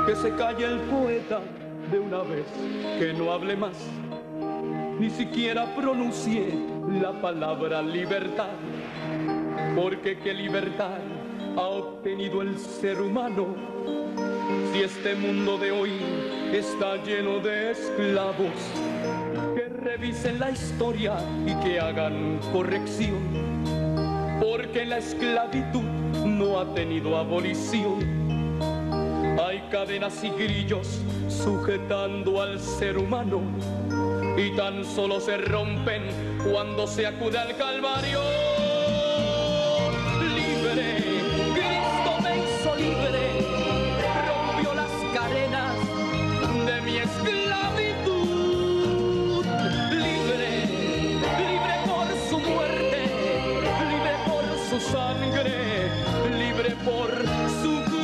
Que se calle el poeta de una vez, que no hable más, ni siquiera pronuncie la palabra libertad. Porque qué libertad ha obtenido el ser humano si este mundo de hoy está lleno de esclavos. Que revisen la historia y que hagan corrección, porque la esclavitud no ha tenido abolición. Hay cadenas y grillos sujetando al ser humano y tan solo se rompen cuando se acude al Calvario. Libre, Cristo me hizo libre, rompió las cadenas de mi esclavitud. Libre, libre por su muerte, libre por su sangre, libre por su cruz.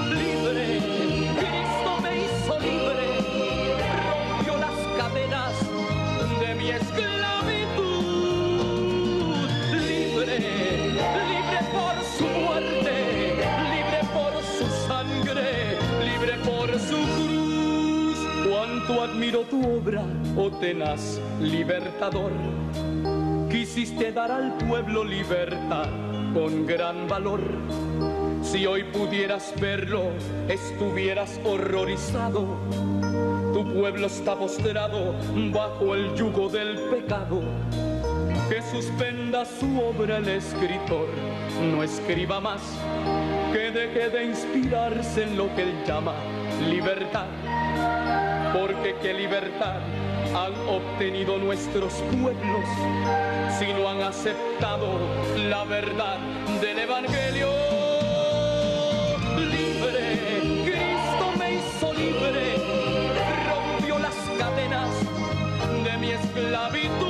Libre, Cristo me hizo libre, rompió las cadenas de mi esclavitud. Libre, libre por su muerte, libre por su sangre, libre por su cruz. Cuánto admiro tu obra, oh tenaz libertador. Quisiste dar al pueblo libertad con gran valor. Si hoy pudieras verlo, estuvieras horrorizado. Tu pueblo está postrado bajo el yugo del pecado. Que suspenda su obra el escritor, no escriba más. Que deje de inspirarse en lo que él llama libertad. Porque qué libertad han obtenido nuestros pueblos si no han aceptado la verdad del Evangelio. Libre, Cristo me hizo libre, rompió las cadenas de mi esclavitud.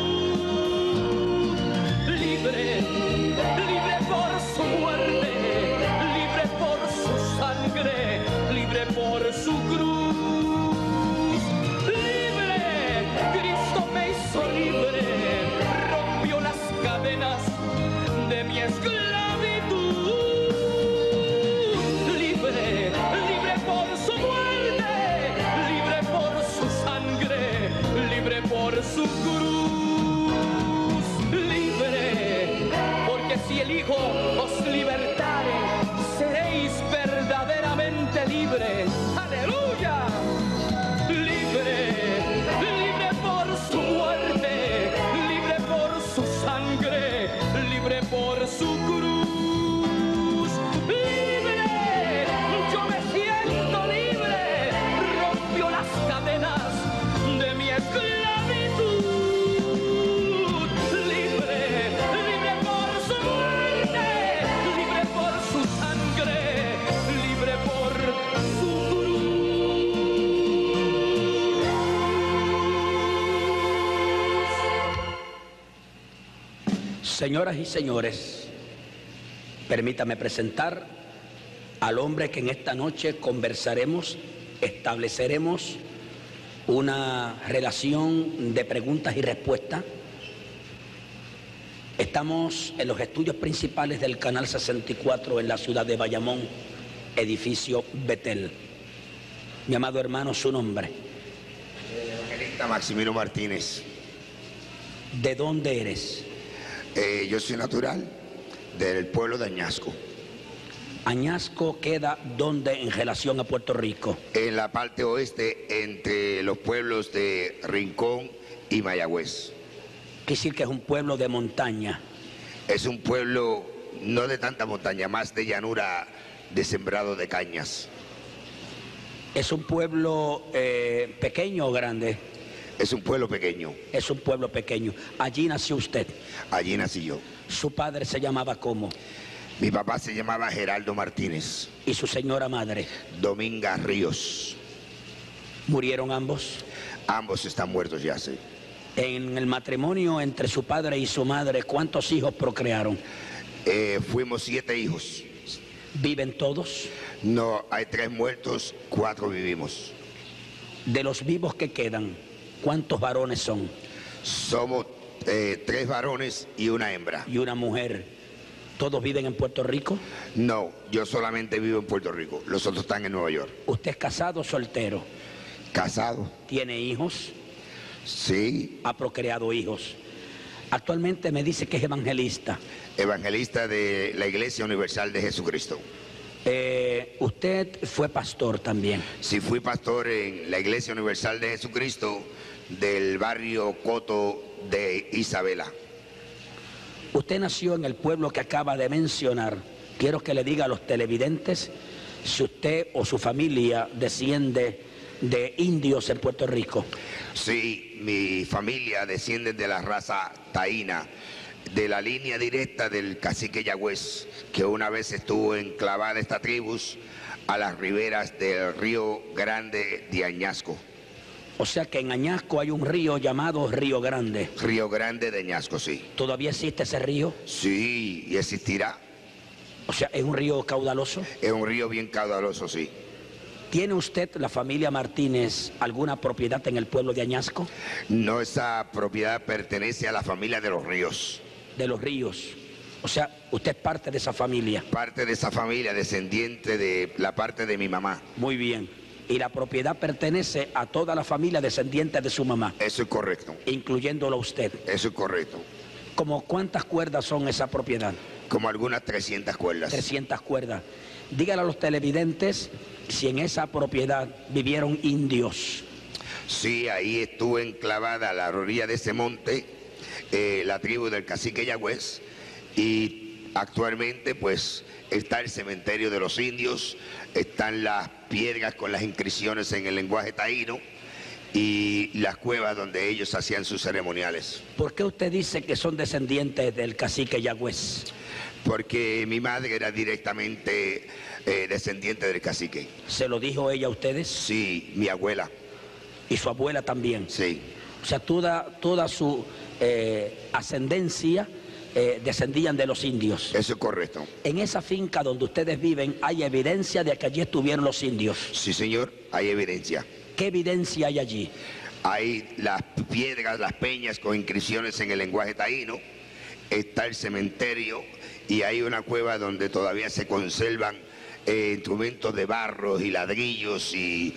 Libre, libre por su muerte, libre por su sangre, libre por su cruz. Libre, Cristo me hizo libre, rompió las cadenas de mi esclavitud. Libre, libre por su muerte, libre por su sangre, libre por su cruz. Libre, porque si el Hijo os libertare, seréis verdaderamente libres. ¡Aleluya! Libre, libre por su muerte, libre por su sangre, libre por su cruz. Libre, yo me siento libre, rompió las cadenas de mi esclavitud. Libre, libre por su muerte, libre por su sangre, libre por su cruz. Señoras y señores, permítame presentar al hombre que en esta noche conversaremos, estableceremos una relación de preguntas y respuestas. Estamos en los estudios principales del Canal 64 en la ciudad de Bayamón, edificio Betel. Mi amado hermano, su nombre. Evangelista Maximino Martínez. ¿De dónde eres? Yo soy natural del pueblo de Añasco. ¿Añasco queda dónde en relación a Puerto Rico? En la parte oeste, entre los pueblos de Rincón y Mayagüez. Quiere decir que es un pueblo de montaña. Es un pueblo no de tanta montaña, más de llanura, de sembrado de cañas. ¿Es un pueblo pequeño o grande? Es un pueblo pequeño. Es un pueblo pequeño. Allí nació usted. Allí nací yo. ¿Su padre se llamaba cómo? Mi papá se llamaba Geraldo Martínez. ¿Y su señora madre? Dominga Ríos. ¿Murieron ambos? Ambos están muertos ya, sí. En el matrimonio entre su padre y su madre, ¿cuántos hijos procrearon? Fuimos 7 hijos. ¿Viven todos? No, hay 3 muertos, 4 vivimos. De los vivos que quedan, ¿cuántos varones son? Somos 3 varones y una hembra. Y una mujer. ¿Todos viven en Puerto Rico? No, yo solamente vivo en Puerto Rico. Los otros están en Nueva York. ¿Usted es casado o soltero? ¿Casado? ¿Tiene hijos? Sí. ¿Ha procreado hijos? Actualmente me dice que es evangelista. Evangelista de la Iglesia Universal de Jesucristo. ¿Usted fue pastor también? Sí, fui pastor en la Iglesia Universal de Jesucristo del barrio Coto de Isabela. Usted nació en el pueblo que acaba de mencionar. Quiero que le diga a los televidentes si usted o su familia desciende de indios en Puerto Rico. Sí, mi familia desciende de la raza taína, de la línea directa del cacique Yagüez, que una vez estuvo enclavada esta tribu a las riberas del río Grande de Añasco. O sea que en Añasco hay un río llamado Río Grande. Río Grande de Añasco, sí. ¿Todavía existe ese río? Sí, y existirá. O sea, ¿es un río caudaloso? Es un río bien caudaloso, sí. ¿Tiene usted, la familia Martínez, alguna propiedad en el pueblo de Añasco? No, esa propiedad pertenece a la familia de los Ríos. De los Ríos. O sea, usted es parte de esa familia. Parte de esa familia, descendiente de la parte de mi mamá. Muy bien. Y la propiedad pertenece a toda la familia descendiente de su mamá. Eso es correcto. Incluyéndolo a usted. Eso es correcto. ¿Cómo cuántas cuerdas son esa propiedad? Como algunas 300 cuerdas. 300 cuerdas. Dígale a los televidentes si en esa propiedad vivieron indios. Sí, ahí estuvo enclavada a la orilla de ese monte la tribu del cacique Yagüez, y actualmente pues está el cementerio de los indios, están las piedras con las inscripciones en el lenguaje taíno y las cuevas donde ellos hacían sus ceremoniales. ¿Por qué usted dice que son descendientes del cacique Yagüez? Porque mi madre era directamente descendiente del cacique. ¿Se lo dijo ella a ustedes? Sí, mi abuela. ¿Y su abuela también? Sí. O sea, toda su ascendencia descendían de los indios. Eso es correcto. En esa finca donde ustedes viven, ¿hay evidencia de que allí estuvieron los indios? Sí, señor, hay evidencia. ¿Qué evidencia hay allí? Hay las piedras, las peñas con inscripciones en el lenguaje taíno, está el cementerio y hay una cueva donde todavía se conservan instrumentos de barro y ladrillos y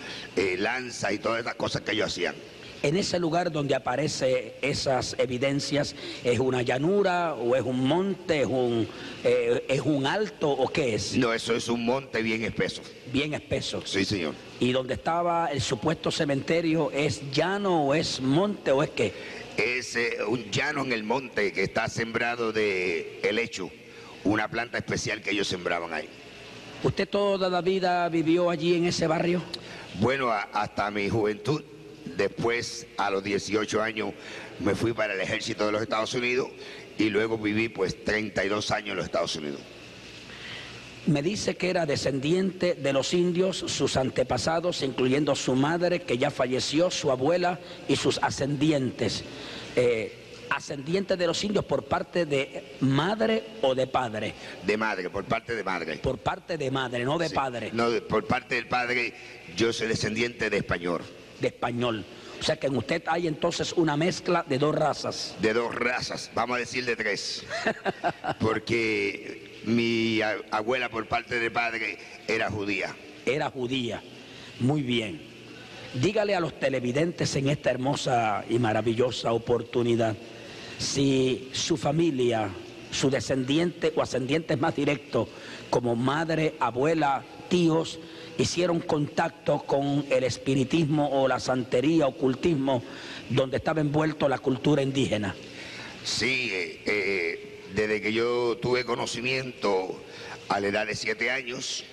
lanzas y todas estas cosas que ellos hacían. En ese lugar donde aparecen esas evidencias, ¿es una llanura o es un monte, es un alto o qué es? No, eso es un monte bien espeso. Bien espeso. Sí, señor. ¿Y donde estaba el supuesto cementerio es llano o es monte o es qué? Es un llano en el monte que está sembrado de helecho, una planta especial que ellos sembraban ahí. ¿Usted toda la vida vivió allí en ese barrio? Bueno, hasta mi juventud. Después, a los 18 años, me fui para el ejército de los Estados Unidos y luego viví pues 32 años en los Estados Unidos. Me dice que era descendiente de los indios, sus antepasados, incluyendo su madre, que ya falleció, su abuela y sus ascendientes. ¿Ascendientes de los indios por parte de madre o de padre? De madre, por parte de madre. Por parte de madre, no de Sí. padre. No, por parte del padre, yo soy descendiente de español. De español. O sea que en usted hay entonces una mezcla de dos razas. De dos razas, vamos a decir de tres. Porque mi abuela por parte de padre era judía. Era judía. Muy bien. Dígale a los televidentes en esta hermosa y maravillosa oportunidad si su familia, su descendiente o ascendientes más directos, como madre, abuela, tíos, hicieron contacto con el espiritismo o la santería, ocultismo, donde estaba envuelto la cultura indígena. Sí, desde que yo tuve conocimiento a la edad de 7 años,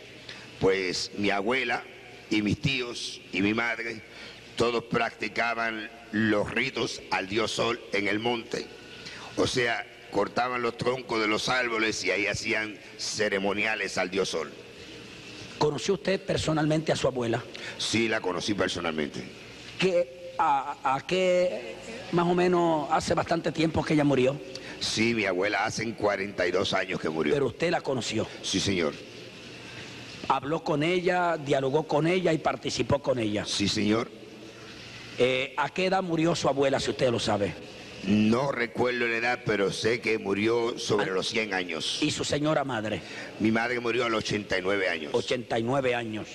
pues mi abuela y mis tíos y mi madre, todos practicaban los ritos al dios Sol en el monte. O sea, cortaban los troncos de los árboles y ahí hacían ceremoniales al dios Sol. ¿Conoció usted personalmente a su abuela? Sí, la conocí personalmente. ¿A qué más o menos hace bastante tiempo que ella murió? Sí, mi abuela hace 42 años que murió. Pero usted la conoció. Sí, señor. Habló con ella, dialogó con ella y participó con ella. Sí, señor. ¿A qué edad murió su abuela, si usted lo sabe? No recuerdo la edad, pero sé que murió sobre los 100 años. ¿Y su señora madre? Mi madre murió a los 89 años. 89 años.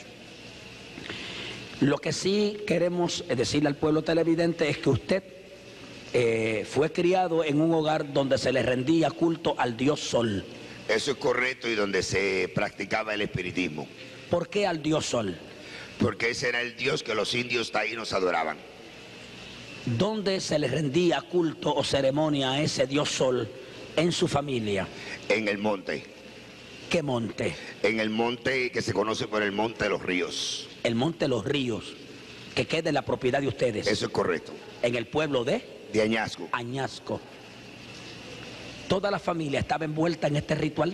Lo que sí queremos decirle al pueblo televidente es que usted fue criado en un hogar donde se le rendía culto al dios Sol. Eso es correcto, y donde se practicaba el espiritismo. ¿Por qué al dios Sol? Porque ese era el dios que los indios taínos adoraban. ¿Dónde se le rendía culto o ceremonia a ese dios Sol en su familia? En el monte. ¿Qué monte? En el monte que se conoce por el Monte de los Ríos. El Monte de los Ríos, que queda en la propiedad de ustedes. Eso es correcto. En el pueblo de Añasco. Añasco. ¿Toda la familia estaba envuelta en este ritual?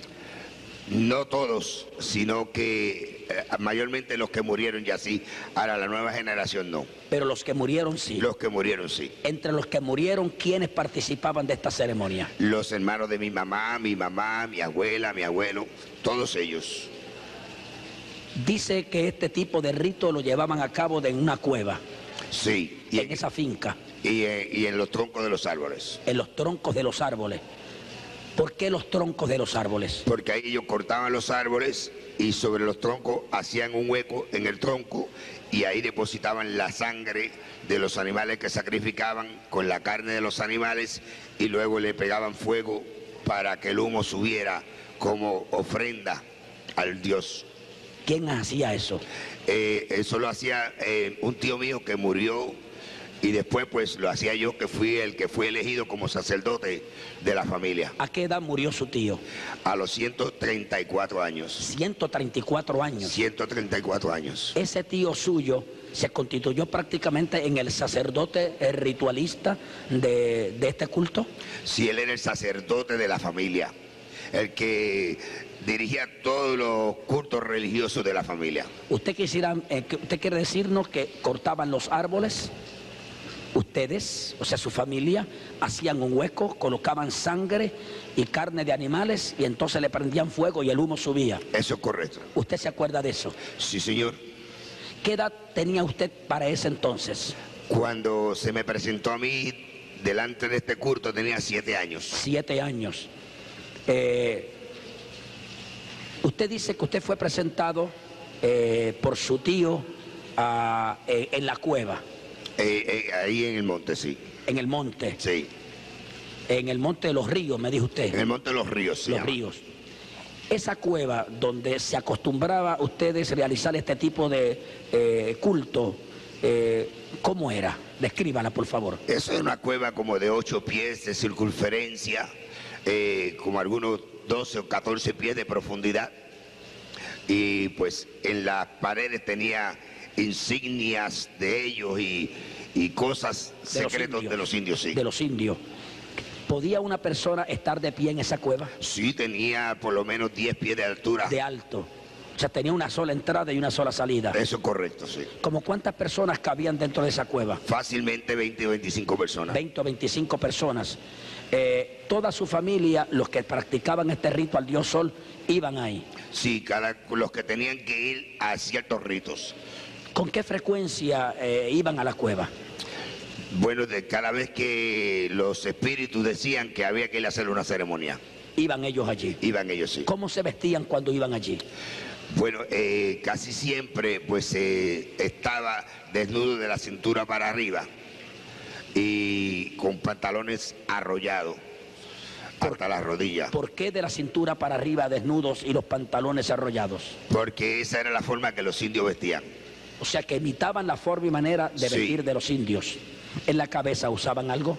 No todos, sino que mayormente los que murieron ya sí. Ahora la nueva generación no. Pero los que murieron sí. Los que murieron sí. Entre los que murieron, ¿quiénes participaban de esta ceremonia? Los hermanos de mi mamá, mi abuela, mi abuelo, todos ellos. Dice que este tipo de rito lo llevaban a cabo en una cueva. Sí. En esa finca. Y en los troncos de los árboles. En los troncos de los árboles. ¿Por qué los troncos de los árboles? Porque ahí ellos cortaban los árboles y sobre los troncos hacían un hueco en el tronco y ahí depositaban la sangre de los animales que sacrificaban con la carne de los animales y luego le pegaban fuego para que el humo subiera como ofrenda al dios. ¿Quién hacía eso? Eso lo hacía un tío mío que murió, y después pues lo hacía yo, que fui el que fue elegido como sacerdote de la familia. ¿A qué edad murió su tío? A los 134 años. 134 años. 134 años. Ese tío suyo se constituyó prácticamente en el sacerdote ritualista de este culto. Sí, él era el sacerdote de la familia, el que dirigía todos los cultos religiosos de la familia. ¿Usted quiere decirnos que cortaban los árboles? Ustedes, o sea, su familia, hacían un hueco, colocaban sangre y carne de animales y entonces le prendían fuego y el humo subía. Eso es correcto. ¿Usted se acuerda de eso? Sí, señor. ¿Qué edad tenía usted para ese entonces? Cuando se me presentó a mí delante de este culto tenía 7 años. 7 años. Usted dice que usted fue presentado por su tío en la cueva. Ahí en el monte, sí. En el monte. Sí. En el Monte de los Ríos, me dijo usted. En el Monte de los Ríos, sí. Los ríos. Esa cueva donde se acostumbraba a ustedes realizar este tipo de culto, ¿cómo era? Descríbala, por favor. Eso es una cueva como de 8 pies de circunferencia, como algunos 12 o 14 pies de profundidad. Y pues en las paredes tenía insignias de ellos y cosas secretos de los indios, sí. De los indios. ¿Podía una persona estar de pie en esa cueva? Sí, tenía por lo menos 10 pies de altura. De alto. O sea, tenía una sola entrada y una sola salida. Eso es correcto, sí. ¿Cómo cuántas personas cabían dentro de esa cueva? Fácilmente 20 o 25 personas. 20 o 25 personas. Toda su familia, los que practicaban este rito al dios Sol, iban ahí. Sí, los que tenían que ir a ciertos ritos. ¿Con qué frecuencia iban a la cueva? Bueno, cada vez que los espíritus decían que había que ir a hacer una ceremonia. ¿Iban ellos allí? Iban ellos, sí. ¿Cómo se vestían cuando iban allí? Bueno, casi siempre pues estaba desnudo de la cintura para arriba y con pantalones arrollados hasta las rodillas. ¿Por qué de la cintura para arriba desnudos y los pantalones arrollados? Porque esa era la forma que los indios vestían. O sea, que imitaban la forma y manera de vestir de los indios. ¿En la cabeza usaban algo?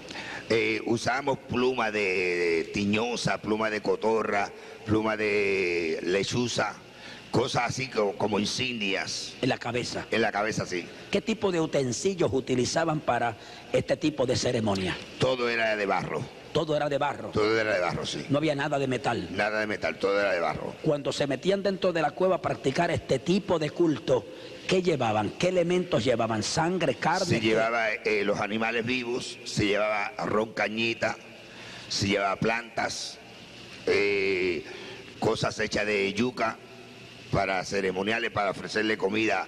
Usábamos pluma de tiñosa, pluma de cotorra, pluma de lechuza, cosas así como insignias. ¿En la cabeza? En la cabeza, sí. ¿Qué tipo de utensilios utilizaban para este tipo de ceremonia? Todo era de barro. Todo era de barro. Todo era de barro, sí. No había nada de metal. Nada de metal, todo era de barro. Cuando se metían dentro de la cueva a practicar este tipo de culto, ¿qué llevaban? ¿Qué elementos llevaban? ¿Sangre, carne? Se llevaba los animales vivos, se llevaba ron cañita, se llevaba plantas, cosas hechas de yuca para ceremoniales, para ofrecerle comida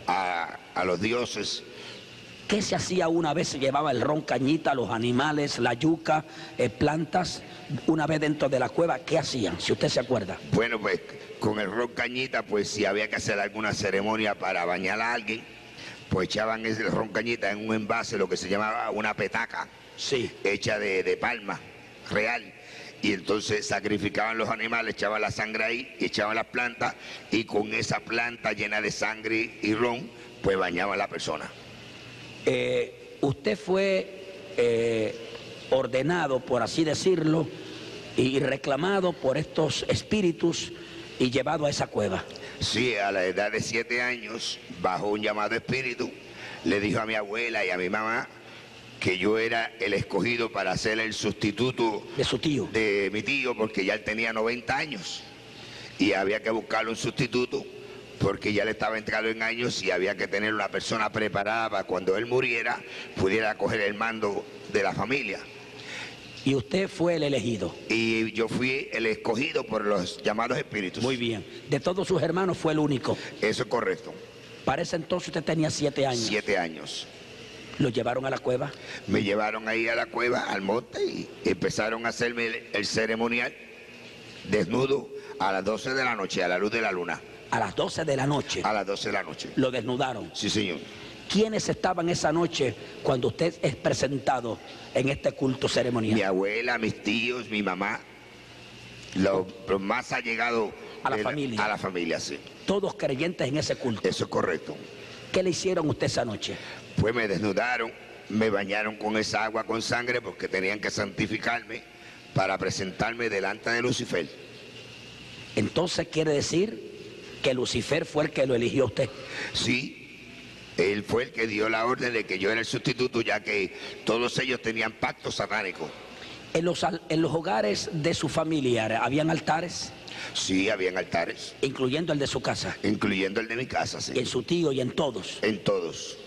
a los dioses. ¿Qué se hacía una vez? Se llevaba el ron cañita, los animales, la yuca, plantas, una vez dentro de la cueva. ¿Qué hacían, si usted se acuerda? Bueno, pues con el ron cañita, pues si había que hacer alguna ceremonia para bañar a alguien, pues echaban ese ron cañita en un envase, lo que se llamaba una petaca, Sí. hecha de palma real. Y entonces sacrificaban los animales, echaban la sangre ahí, echaban las plantas, y con esa planta llena de sangre y ron, pues bañaban a la persona. Usted fue ordenado, por así decirlo, y reclamado por estos espíritus y llevado a esa cueva. Sí, a la edad de 7 años, bajo un llamado espíritu, le dijo a mi abuela y a mi mamá que yo era el escogido para ser el sustituto De su tío. de mi tío, porque ya él tenía 90 años y había que buscarle un sustituto porque ya le estaba entrado en años y había que tener una persona preparada para cuando él muriera pudiera coger el mando de la familia. Y usted fue el elegido. Y yo fui el escogido por los llamados espíritus. Muy bien. De todos sus hermanos fue el único. Eso es correcto. Para ese entonces usted tenía 7 años. 7 años. Lo llevaron a la cueva. Me llevaron ahí a la cueva, al monte, y empezaron a hacerme el ceremonial desnudo a las 12 de la noche, a la luz de la luna. A las 12 de la noche. A las 12 de la noche. Lo desnudaron. Sí, señor. ¿Quiénes estaban esa noche cuando usted es presentado en este culto ceremonial? Mi abuela, mis tíos, mi mamá, los más allegados A la familia. A la familia, sí. Todos creyentes en ese culto. Eso es correcto. ¿Qué le hicieron a usted esa noche? Pues me desnudaron, me bañaron con esa agua con sangre porque tenían que santificarme para presentarme delante de Lucifer. Entonces quiere decir que Lucifer fue el que lo eligió a usted. Sí, él fue el que dio la orden de que yo era el sustituto, ya que todos ellos tenían pacto satánico. En los hogares de su familia, ¿habían altares? Sí, habían altares, Incluyendo el de su casa. incluyendo el de mi casa, Y en sí. su tío y en todos. En todos.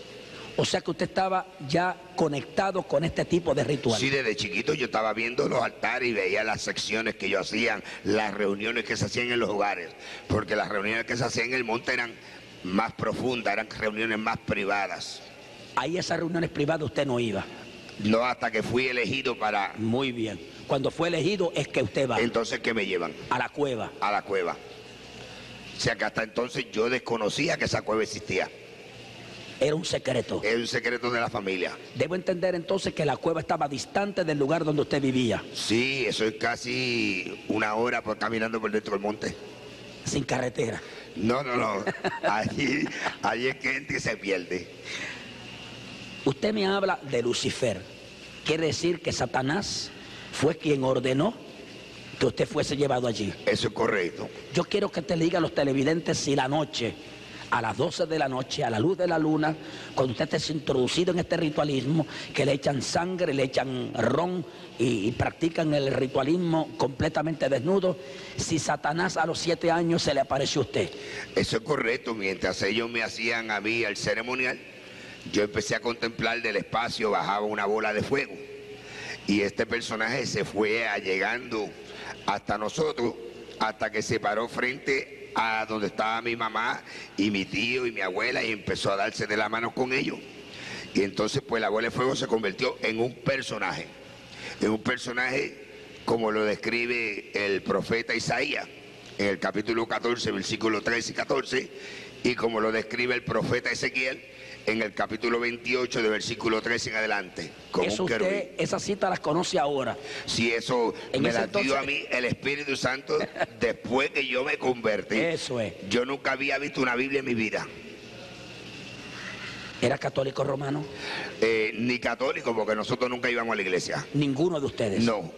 O sea que usted estaba ya conectado con este tipo de ritual. Sí, desde chiquito yo estaba viendo los altares y veía las secciones que ellos hacían, las reuniones que se hacían en los hogares, porque las reuniones que se hacían en el monte eran más profundas, eran reuniones más privadas. Ahí esas reuniones privadas usted no iba. No hasta que fui elegido para... Muy bien. Cuando fue elegido es que usted va Entonces que me llevan a la cueva. a la cueva. O sea que hasta entonces yo desconocía que esa cueva existía. Era un secreto. Es un secreto de la familia. Debo entender entonces que la cueva estaba distante del lugar donde usted vivía. Sí, eso es casi 1 hora caminando por dentro del monte. Sin carretera. No. Allí es que entra y se pierde. Usted me habla de Lucifer. Quiere decir que Satanás fue quien ordenó que usted fuese llevado allí. Eso es correcto. Yo quiero que te diga a los televidentes si la noche, a las 12 de la noche, a la luz de la luna, cuando usted esté introducido en este ritualismo, que le echan sangre, le echan ron y practican el ritualismo completamente desnudo, si Satanás a los 7 años se le apareció a usted. Eso es correcto. Mientras ellos me hacían a mí el ceremonial, yo empecé a contemplar del espacio, bajaba una bola de fuego. Y este personaje se fue allegando hasta nosotros, hasta que se paró frente a donde estaba mi mamá y mi tío y mi abuela y empezó a darse de la mano con ellos. Y entonces pues la bola de fuego se convirtió en un personaje como lo describe el profeta Isaías en el capítulo 14, versículos 13 y 14, y como lo describe el profeta Ezequiel en el capítulo 28, de versículo 13 en adelante, como Eso un querubín. usted, esa cita las conoce ahora. Si eso En me ese la dio entonces- a mí el Espíritu Santo después que yo me convertí. Eso es. Yo nunca había visto una Biblia en mi vida, ¿Era católico romano? ni católico, porque nosotros nunca íbamos a la iglesia. Ninguno de ustedes. No,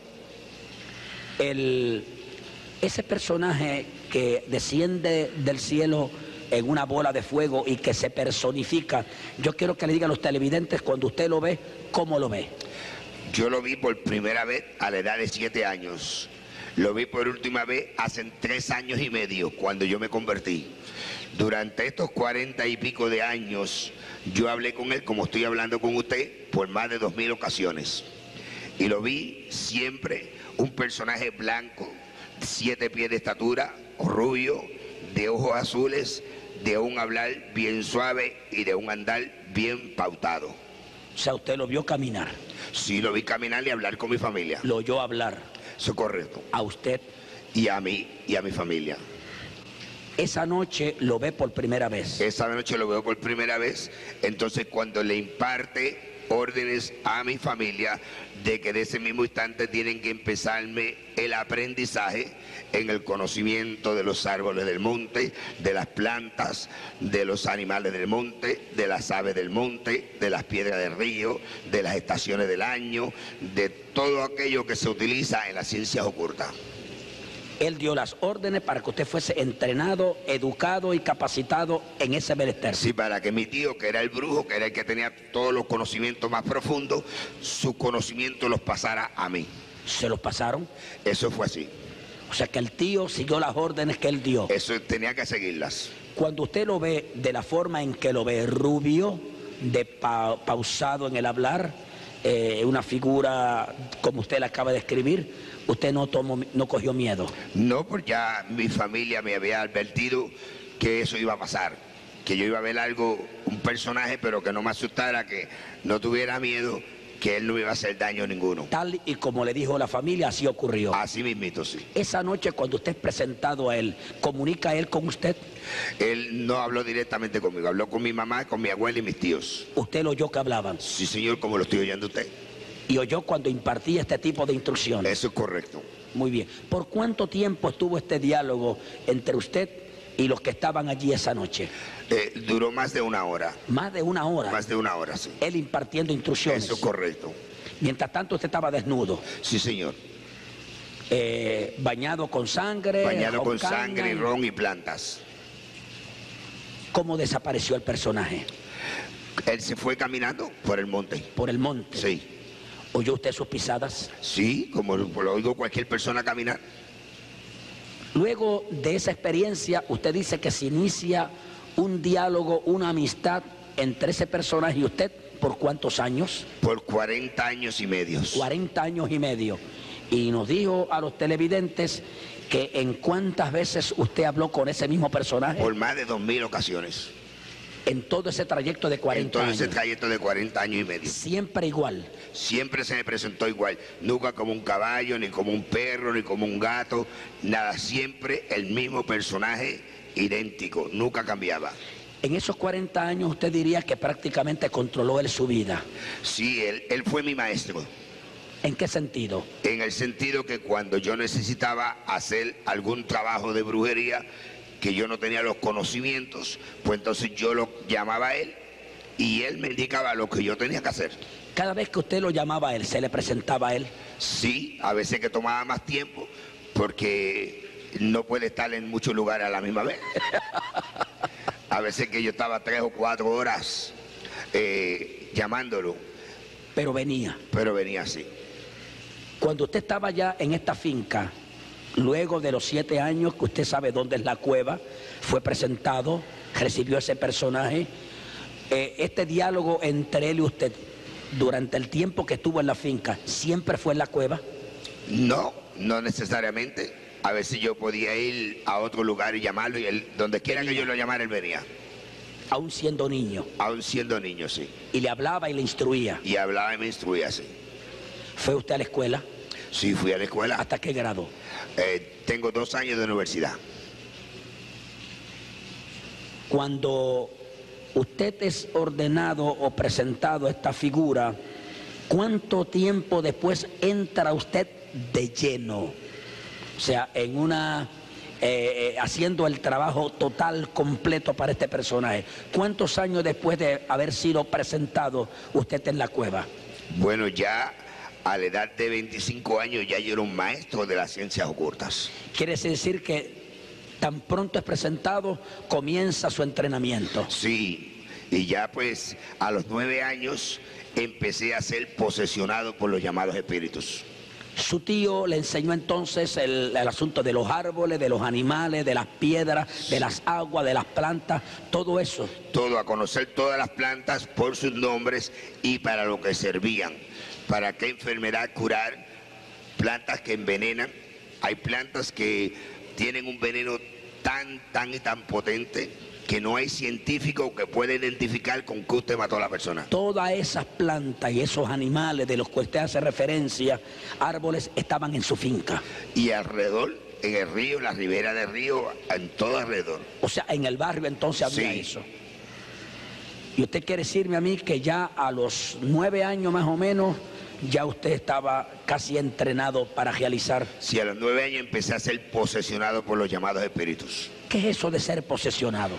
Ese personaje que desciende del cielo en una bola de fuego y que se personifica, yo quiero que le diga a los televidentes, cuando usted lo ve, ¿cómo lo ve? yo lo vi por primera vez a la edad de 7 años. Lo vi por última vez hace 3 años y medio, cuando yo me convertí. Durante estos 40 y pico de años, yo hablé con él, como estoy hablando con usted, por más de 2000 ocasiones. Y lo vi siempre un personaje blanco, 7 pies de estatura, rubio, de ojos azules, de un hablar bien suave y de un andar bien pautado. O sea, usted lo vio caminar, Sí, lo vi caminar y hablar con mi familia. lo oyó hablar Eso es correcto. a usted. Y a mí y a mi familia. Esa noche lo ve por primera vez. Esa noche lo veo por primera vez. Entonces, cuando le imparte órdenes a mi familia de que de ese mismo instante tienen que empezarme el aprendizaje en el conocimiento de los árboles del monte, de las plantas, de los animales del monte, de las aves del monte, de las piedras del río, de las estaciones del año, de todo aquello que se utiliza en las ciencias ocultas. Él dio las órdenes para que usted fuese entrenado, educado y capacitado en ese menester. Sí, para que mi tío, que era el brujo, que era el que tenía todos los conocimientos más profundos, su conocimiento los pasara a mí. ¿Se los pasaron? Eso fue así. O sea que el tío siguió las órdenes que él dio. Eso tenía que seguirlas. Cuando usted lo ve de la forma en que lo ve, rubio, pausado en el hablar, una figura como usted la acaba de escribir, usted no cogió miedo. No, porque ya mi familia me había advertido que eso iba a pasar, que yo iba a ver algo, un personaje, pero que no me asustara, que no tuviera miedo, que él no me iba a hacer daño ninguno. Tal y como le dijo la familia, así ocurrió. Así mismito, sí. Esa noche, cuando usted es presentado a él, ¿comunica él con usted? Él no habló directamente conmigo, habló con mi mamá, con mi abuela y mis tíos. ¿Usted lo oyó que hablaban? Sí, señor, como lo estoy oyendo a usted. Y oyó cuando impartía este tipo de instrucciones. Eso es correcto. Muy bien. ¿Por cuánto tiempo estuvo este diálogo entre usted y los que estaban allí esa noche? Duró más de una hora. Más de una hora. Más de una hora, sí. Él impartiendo instrucciones. Eso es correcto. Mientras tanto usted estaba desnudo. Sí, señor. Bañado con sangre. Bañado con caña, sangre y ron y plantas. ¿Cómo desapareció el personaje? Él se fue caminando por el monte. Por el monte. Sí. ¿Oyó usted sus pisadas? Sí, como lo oigo cualquier persona caminar. Luego de esa experiencia, usted dice que se inicia un diálogo, una amistad entre ese personaje y usted. ¿Por cuántos años? Por 40 años y medio. 40 años y medio. Y nos dijo a los televidentes que en cuántas veces usted habló con ese mismo personaje. Por más de 2000 ocasiones. En todo ese trayecto de 40 En todo años. ese trayecto de 40 años y medio. Siempre igual. Siempre se me presentó igual. Nunca como un caballo, ni como un perro, ni como un gato. Nada, siempre el mismo personaje idéntico. Nunca cambiaba. En esos 40 años usted diría que prácticamente controló él su vida. Sí, él fue mi maestro. ¿En qué sentido? En el sentido que cuando yo necesitaba hacer algún trabajo de brujería, que yo no tenía los conocimientos, pues entonces yo lo llamaba a él y él me indicaba lo que yo tenía que hacer. Cada vez que usted lo llamaba a él, ¿se le presentaba a él? Sí, a veces que tomaba más tiempo, porque no puede estar en muchos lugares a la misma vez. A veces que yo estaba 3 o 4 horas llamándolo. Pero venía. Pero venía así. Cuando usted estaba ya en esta finca, luego de los 7 años que usted sabe dónde es la cueva, fue presentado, recibió ese personaje, este diálogo entre él y usted, durante el tiempo que estuvo en la finca, ¿siempre fue en la cueva? No, no necesariamente. A veces yo podía ir a otro lugar y llamarlo y él, donde quiera que yo lo llamara, él venía. Aún siendo niño. Aún siendo niño, sí. Y le hablaba y le instruía. Y hablaba y me instruía, sí. ¿Fue usted a la escuela? Sí, fui a la escuela. ¿Hasta qué grado? Tengo 2 años de universidad. Cuando usted es ordenado o presentado a esta figura, ¿cuánto tiempo después entra usted de lleno? O sea, en haciendo el trabajo total, completo para este personaje. ¿Cuántos años después de haber sido presentado usted en la cueva? Bueno, ya a la edad de 25 años ya yo era un maestro de las ciencias ocultas. Quiere decir que tan pronto es presentado, comienza su entrenamiento. Sí, y ya pues a los 9 años empecé a ser posesionado por los llamados espíritus. Su tío le enseñó entonces el asunto de los árboles, de los animales, de las piedras, de las aguas, de las plantas, todo eso. Todo, a conocer todas las plantas por sus nombres y para lo que servían. Para qué enfermedad curar, plantas que envenenan. Hay plantas que tienen un veneno tan potente que no hay científico que pueda identificar con qué usted mató a la persona. Todas esas plantas y esos animales de los que usted hace referencia, árboles, estaban en su finca. Y alrededor, en el río, en la ribera del río, en todo alrededor. O sea, en el barrio entonces había Sí. eso. Y usted quiere decirme a mí que ya a los 9 años más o menos, ya usted estaba casi entrenado para realizar. Sí, a los 9 años empecé a ser posesionado por los llamados espíritus. ¿Qué es eso de ser posesionado?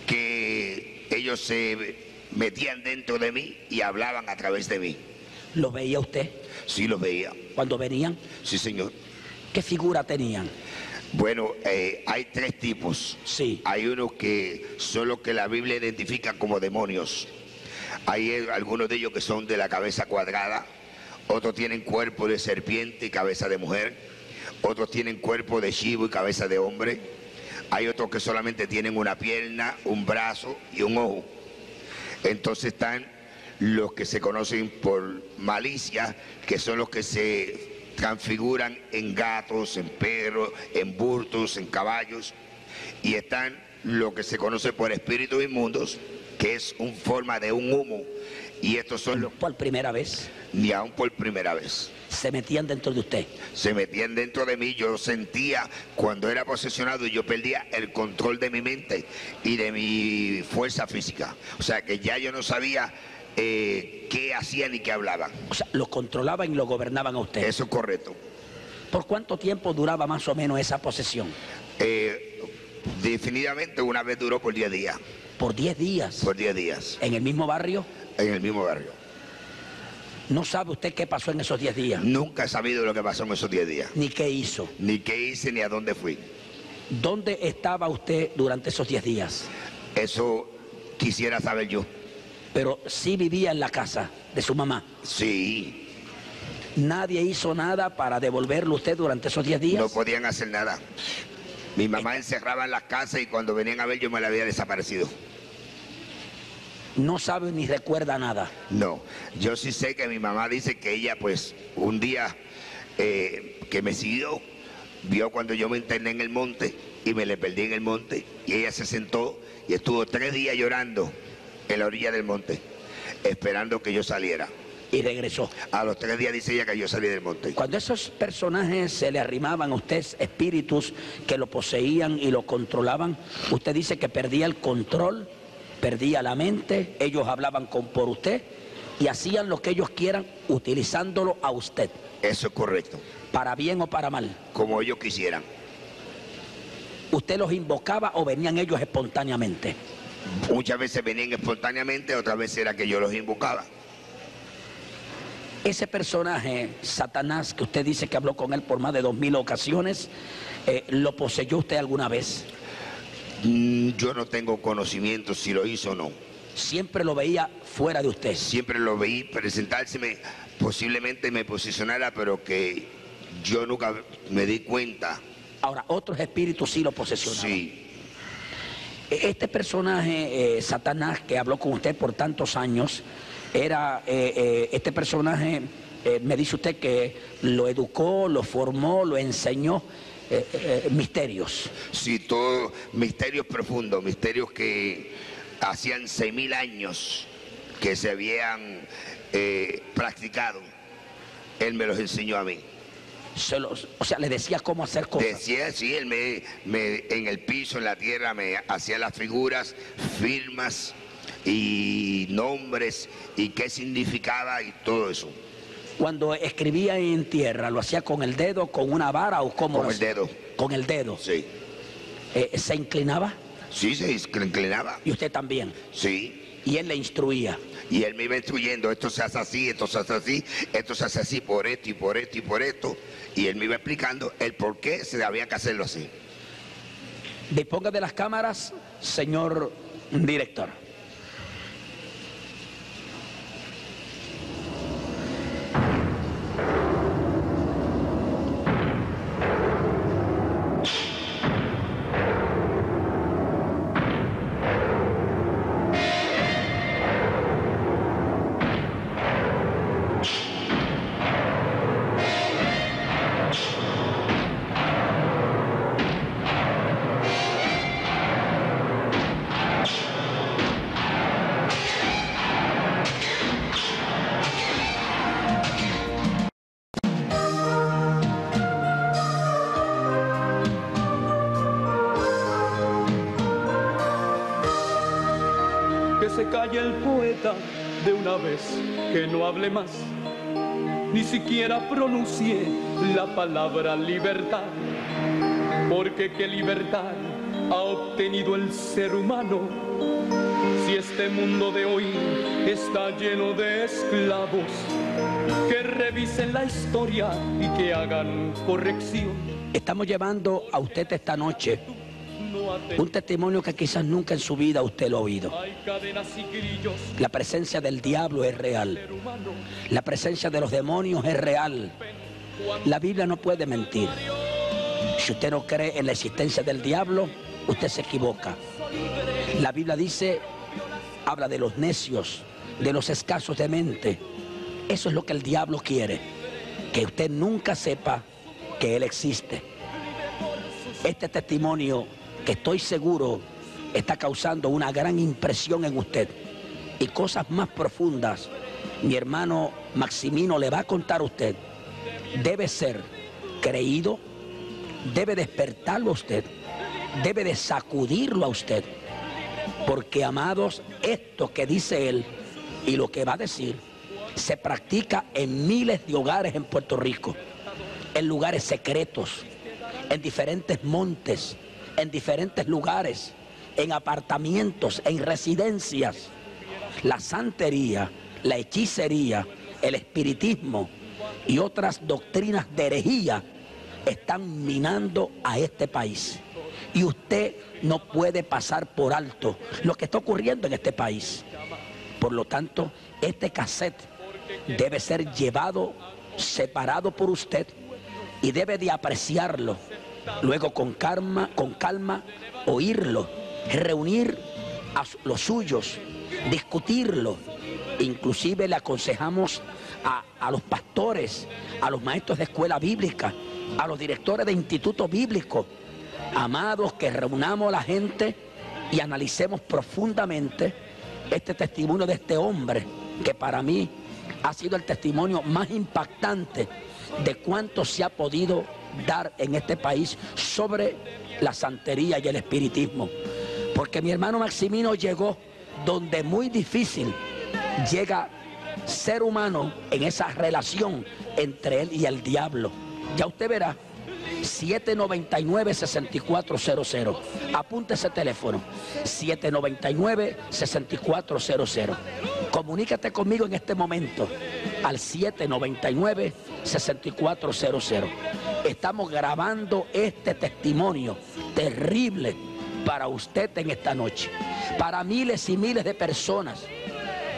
Que ellos se metían dentro de mí y hablaban a través de mí. ¿Lo veía usted Sí, los veía. cuando venían? Sí, señor. ¿Qué figura tenían? Bueno, hay 3 tipos. Sí. Hay unos que son los que la Biblia identifica como demonios. Hay algunos de ellos que son de la cabeza cuadrada, otros tienen cuerpo de serpiente y cabeza de mujer, otros tienen cuerpo de chivo y cabeza de hombre, hay otros que solamente tienen una pierna, un brazo y un ojo. Entonces están los que se conocen por malicia, que son los que se transfiguran en gatos, en perros, en burtos, en caballos, y están lo que se conoce por espíritus inmundos, que es una forma de un humo, y estos son los Por primera vez ni aún por primera vez. se metían dentro de usted. Se metían dentro de mí, yo sentía cuando era posesionado y yo perdía el control de mi mente y de mi fuerza física. O sea que ya yo no sabía qué hacían ni qué hablaban. O sea, lo controlaban y lo gobernaban a usted. Eso es correcto. ¿Por cuánto tiempo duraba más o menos esa posesión? Definitivamente una vez duró por 10 días. Por 10 días. Por 10 días, ¿En el mismo barrio? en el mismo barrio. ¿No sabe usted qué pasó en esos 10 días? Nunca he sabido lo que pasó en esos 10 días. Ni qué hizo. Ni qué hice ni a dónde fui. ¿Dónde estaba usted durante esos 10 días? Eso quisiera saber yo. Pero sí vivía en la casa de su mamá. Sí, ¿Nadie hizo nada para devolverlo a usted durante esos 10 días? no podían hacer nada. Mi mamá encerraba en las casas y cuando venían a ver yo me la había desaparecido. No sabe ni recuerda nada. No, yo sí sé que mi mamá dice que ella pues un día que me siguió, vio cuando yo me interné en el monte y me le perdí en el monte y ella se sentó y estuvo 3 días llorando en la orilla del monte, esperando que yo saliera. Y regresó. A los 3 días dice ella que yo salí del monte. Cuando esos personajes se le arrimaban a usted, espíritus que lo poseían y lo controlaban, usted dice que perdía el control, perdía la mente, ellos hablaban por usted y hacían lo que ellos quieran utilizándolo a usted, Eso es correcto, para bien o para mal. como ellos quisieran. ¿Usted los invocaba o venían ellos espontáneamente? Muchas veces venían espontáneamente, otras veces era que yo los invocaba. Ese personaje, Satanás, que usted dice que habló con él por más de 2000 ocasiones, ¿lo poseyó usted alguna vez? Yo no tengo conocimiento si lo hizo o no. Siempre lo veía fuera de usted. Siempre lo veí presentárseme, posiblemente me posicionara, pero que yo nunca me di cuenta. Ahora, otros espíritus sí lo posesionaban. Sí, Este personaje, Satanás, que habló con usted por tantos años, era este personaje, me dice usted que lo educó, lo formó, lo enseñó, misterios. sí, todos misterios profundos, misterios que hacían 6000 años que se habían practicado. Él me los enseñó a mí. O sea, le decía cómo hacer cosas. Decía, sí, él en el piso, en la tierra, me hacía las figuras, firmas y nombres y qué significaba y todo eso. Cuando escribía en tierra, ¿lo hacía con el dedo, con una vara o cómo? Con el dedo. Con el dedo. Sí, ¿Se inclinaba? sí, se inclinaba. Y usted también. Sí. Y él le instruía. Y él me iba instruyendo, esto se hace así, esto se hace así, esto se hace así por esto y por esto y por esto. Y él me iba explicando el por qué se había que hacerlo así. Disponga de las cámaras, señor director. se calle el poeta de una vez, que no hable más, ni siquiera pronuncie la palabra libertad, porque qué libertad ha obtenido el ser humano si este mundo de hoy está lleno de esclavos. Que revisen la historia y que hagan corrección. Estamos llevando a usted esta noche un testimonio que quizás nunca en su vida usted lo ha oído. La presencia del diablo es real. La presencia de los demonios es real. La Biblia no puede mentir. Si usted no cree en la existencia del diablo, usted se equivoca. La Biblia dice, habla de los necios, de los escasos de mente. Eso es lo que el diablo quiere, que usted nunca sepa que él existe. Este testimonio, que estoy seguro está causando una gran impresión en usted, y cosas más profundas, mi hermano Maximino le va a contar a usted, debe ser creído, debe despertarlo a usted, debe de sacudirlo a usted, porque, amados, esto que dice él y lo que va a decir se practica en miles de hogares en Puerto Rico, en lugares secretos, en diferentes montes, en diferentes lugares, en apartamentos, en residencias. La santería, la hechicería, el espiritismo y otras doctrinas de herejía están minando a este país. Y usted no puede pasar por alto lo que está ocurriendo en este país. Por lo tanto, este cassette debe ser llevado separado por usted y debe de apreciarlo. Luego con calma, oírlo, reunir a los suyos, discutirlo. Inclusive le aconsejamos a los pastores, a los maestros de escuela bíblica, a los directores de institutos bíblicos, amados, que reunamos a la gente y analicemos profundamente este testimonio de este hombre, que para mí ha sido el testimonio más impactante de cuánto se ha podido dar en este país sobre la santería y el espiritismo. Porque mi hermano Maximino llegó donde muy difícil llega ser humano en esa relación entre él y el diablo. Ya usted verá. 799-6400. Apunte ese teléfono, 799-6400. Comunícate conmigo en este momento al 799-6400. Estamos grabando este testimonio terrible para usted en esta noche, para miles y miles de personas.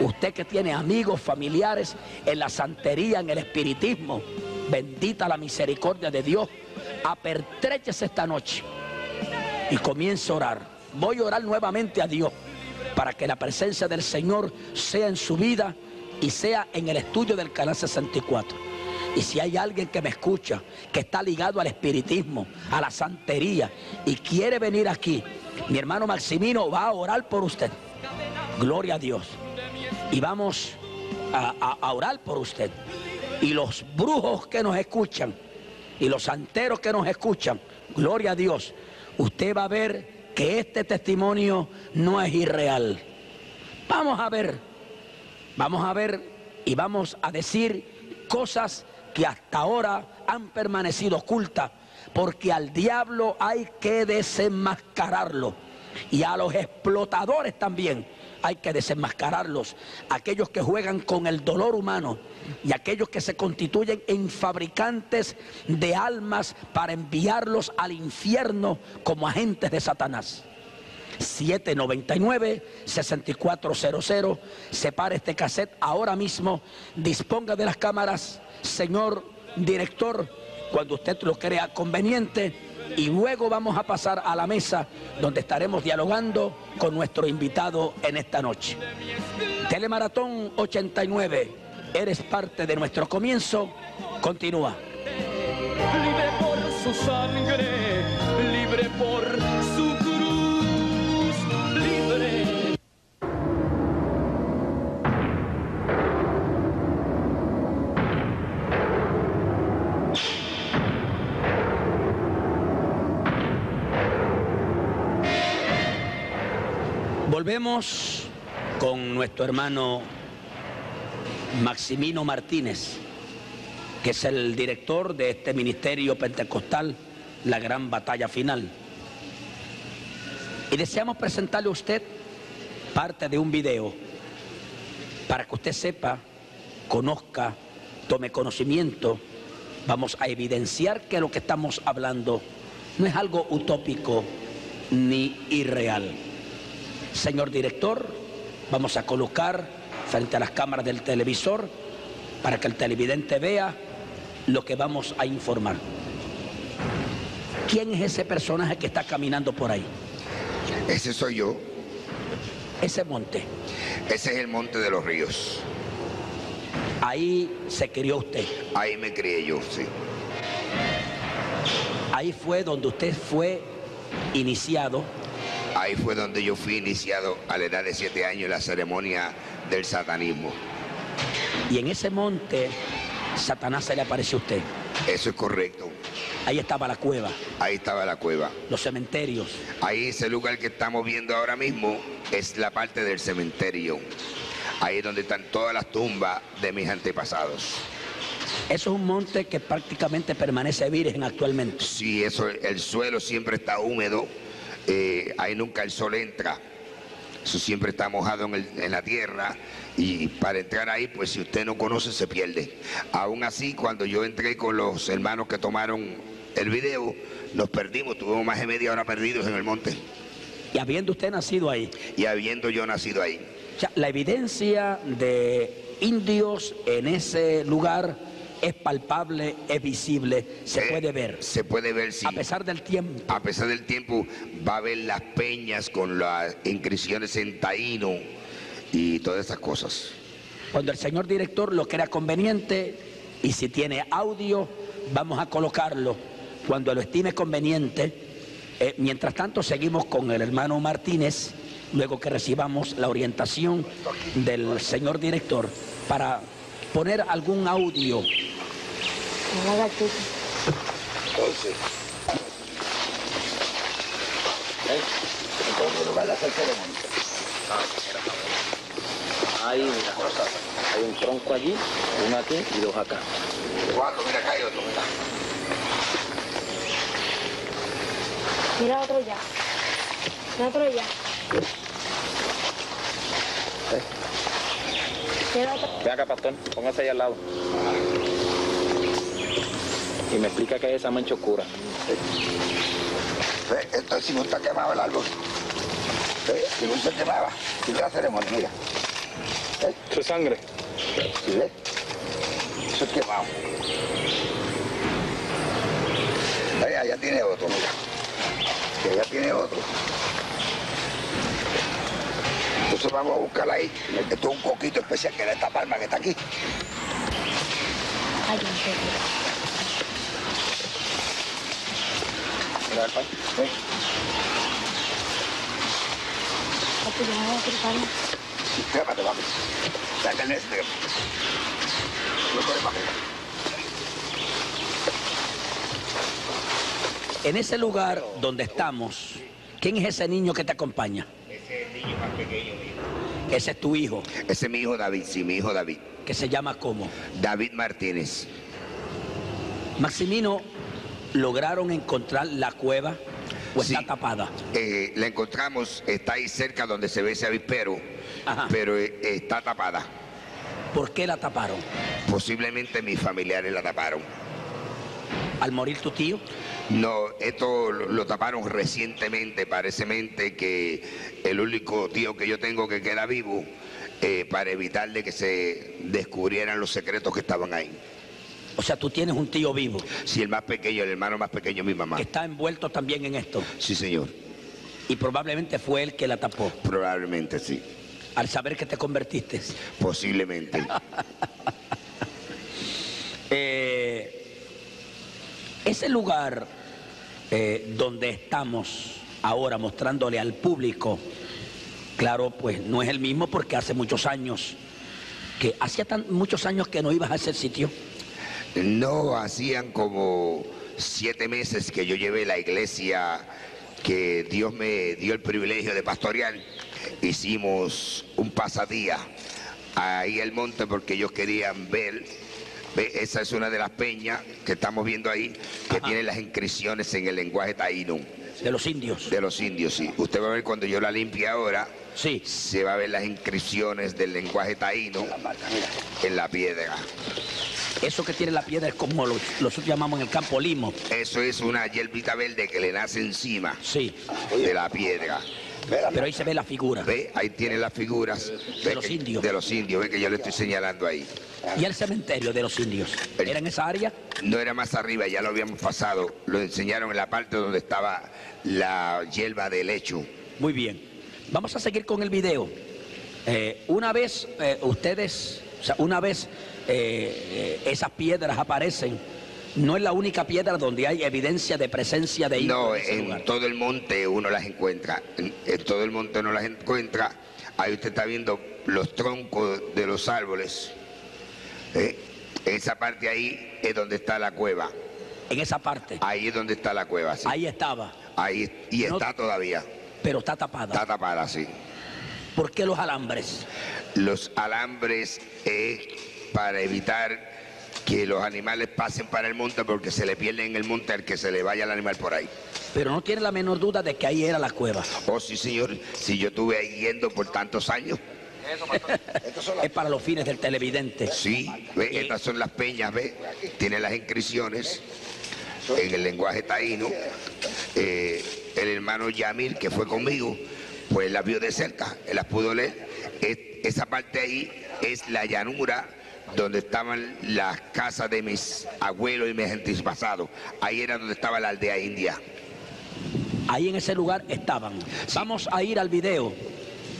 Usted que tiene amigos, familiares en la santería, en el espiritismo, bendita la misericordia de Dios. Apertréchese esta noche y comience a orar. Voy a orar nuevamente a Dios para que la presencia del Señor sea en su vida y sea en el estudio del canal 64. Y si hay alguien que me escucha, que está ligado al espiritismo, a la santería y quiere venir aquí, mi hermano Maximino va a orar por usted. Gloria a Dios. Y vamos a orar por usted. Y los brujos que nos escuchan y los santeros que nos escuchan, gloria a Dios, usted va a ver que este testimonio no es irreal. Vamos a ver y vamos a decir cosas que hasta ahora han permanecido ocultas, porque al diablo hay que desenmascararlo y a los explotadores también hay que desenmascararlos, aquellos que juegan con el dolor humano y aquellos que se constituyen en fabricantes de almas para enviarlos al infierno como agentes de Satanás. 799-6400. Separe este cassette ahora mismo, disponga de las cámaras, señor director, cuando usted lo crea conveniente. Y luego vamos a pasar a la mesa donde estaremos dialogando con nuestro invitado en esta noche. Telemaratón 89, eres parte de nuestro comienzo. Continúa. Libre por su sangre, libre por su cruz, libre. Volvemos con nuestro hermano Maximino Martínez, que es el director de este ministerio pentecostal, La Gran Batalla Final. Y deseamos presentarle a usted parte de un video para que usted sepa, conozca, tome conocimiento. Vamos a evidenciar que lo que estamos hablando no es algo utópico ni irreal. Señor director, vamos a colocar frente a las cámaras del televisor para que el televidente vea lo que vamos a informar. ¿Quién es ese personaje que está caminando por ahí? Ese soy yo. Ese monte. Ese es el Monte de los Ríos. Ahí se crió usted. Ahí me crié yo, sí. Ahí fue donde usted fue iniciado. Ahí fue donde yo fui iniciado a la edad de 7 años en la ceremonia del satanismo. Y en ese monte, Satanás se le apareció a usted. Eso es correcto. Ahí estaba la cueva. Ahí estaba la cueva. Los cementerios. Ahí ese lugar que estamos viendo ahora mismo es la parte del cementerio. Ahí es donde están todas las tumbas de mis antepasados. Eso es un monte que prácticamente permanece virgen actualmente. Sí, eso, el suelo siempre está húmedo. Ahí nunca el sol entra. Eso siempre está mojado en la tierra. Y para entrar ahí, pues si usted no conoce, se pierde. Aún así, cuando yo entré con los hermanos que tomaron el video, nos perdimos. Tuvimos más de media hora perdidos en el monte. Y habiendo usted nacido ahí. Y habiendo yo nacido ahí. O sea, la evidencia de indios en ese lugar es palpable, es visible, se puede ver. Se puede ver, sí. A pesar del tiempo. A pesar del tiempo, va a ver las peñas con las inscripciones en taíno y todas esas cosas. Cuando el señor director lo crea conveniente, y si tiene audio, vamos a colocarlo cuando lo estime conveniente. Mientras tanto, seguimos con el hermano Martínez, luego que recibamos la orientación del señor director, para poner algún audio. Entonces, en lugar de hacer ceremonia. Hay un tronco allí, uno aquí y dos acá. 4, mira acá hay otro, mira. Mira otro ya. Mira otro ya. Mira otro. Ven acá, pastor, póngase ahí al lado. Y me explica qué es esa mancha oscura. Esto si no está quemado el árbol. Si no se quemaba, si la ceremonia, mira. ¿Eso es sangre? ¿Sí ves? Eso es quemado. Allá tiene otro, mira. Y allá tiene otro. Entonces vamos a buscarla ahí. Esto es un coquito especial que es esta palma que está aquí. Ay, no sé. Mira el pan. Papi, yo no voy a cruzarme. Quémate, papi. Saca el este. Lo corre para arriba. En ese lugar donde estamos, ¿quién es ese niño que te acompaña? Ese es el niño más pequeño mío. Ese es tu hijo, Ese es mi hijo David, sí, mi hijo David. que se llama ¿cómo? David Martínez. Maximino, ¿lograron encontrar la cueva o está Sí. tapada? La encontramos, está ahí cerca donde se ve ese avispero, Ajá. pero está tapada. ¿Por qué la taparon? Posiblemente mis familiares la taparon. ¿Al morir tu tío? No, esto lo taparon recientemente, parecemente que el único tío que yo tengo que queda vivo, para evitarle que se descubrieran los secretos que estaban ahí. O sea, tú tienes un tío vivo Si el más pequeño, el hermano más pequeño, mi mamá. que está envuelto también en esto Sí, señor, y probablemente fue él que la tapó probablemente sí, al saber que te convertiste. posiblemente. Ese lugar donde estamos ahora mostrándole al público, claro, pues no es el mismo porque hace muchos años, que hacía muchos años que no ibas a ese sitio. No, hacían como 7 meses que yo llevé la iglesia que Dios me dio el privilegio de pastorear. hicimos un pasadía ahí al monte porque ellos querían ver. Ve, esa es una de las peñas que estamos viendo ahí, que tiene las inscripciones en el lenguaje taíno. De los indios. De los indios, sí. Usted va a ver cuando yo la limpie ahora, sí, se va a ver las inscripciones del lenguaje taíno en la piedra. Eso que tiene la piedra es como nosotros llamamos en el campo limo. Eso es una hierbita verde que le nace encima, sí, de la piedra. Pero ahí se ve la figura. Ve, ahí tiene las figuras de los indios. De los indios, ve que yo le estoy señalando ahí. ¿Y el cementerio de los indios? ¿Era en esa área? No, era más arriba, ya lo habíamos pasado. Lo enseñaron en la parte donde estaba la hierba de lecho. Muy bien. Vamos a seguir con el video. Una vez esas piedras aparecen, no es la única piedra donde hay evidencia de presencia de indios. No, en todo el monte uno las encuentra. En todo el monte uno las encuentra. Ahí usted está viendo los troncos de los árboles. En esa parte ahí es donde está la cueva. En esa parte. Ahí es donde está la cueva, sí. Ahí estaba. Ahí, y no, está todavía. Pero está tapada. Está tapada, sí. ¿Por qué los alambres? Los alambres es para evitar que los animales pasen para el monte, porque se le pierde en el monte al que se le vaya el animal por ahí. Pero no tiene la menor duda de que ahí era la cueva. Oh, sí, señor. Si yo estuve ahí yendo por tantos años. Es para los fines del televidente. Sí, ve, estas son las peñas, ve. Tiene las inscripciones en el lenguaje taíno. El hermano Yamil, que fue conmigo, pues las vio de cerca, él las pudo leer. Esa parte ahí es la llanura donde estaban las casas de mis abuelos y mis antepasados. Ahí era donde estaba la aldea india. Ahí en ese lugar estaban. Sí. Vamos a ir al video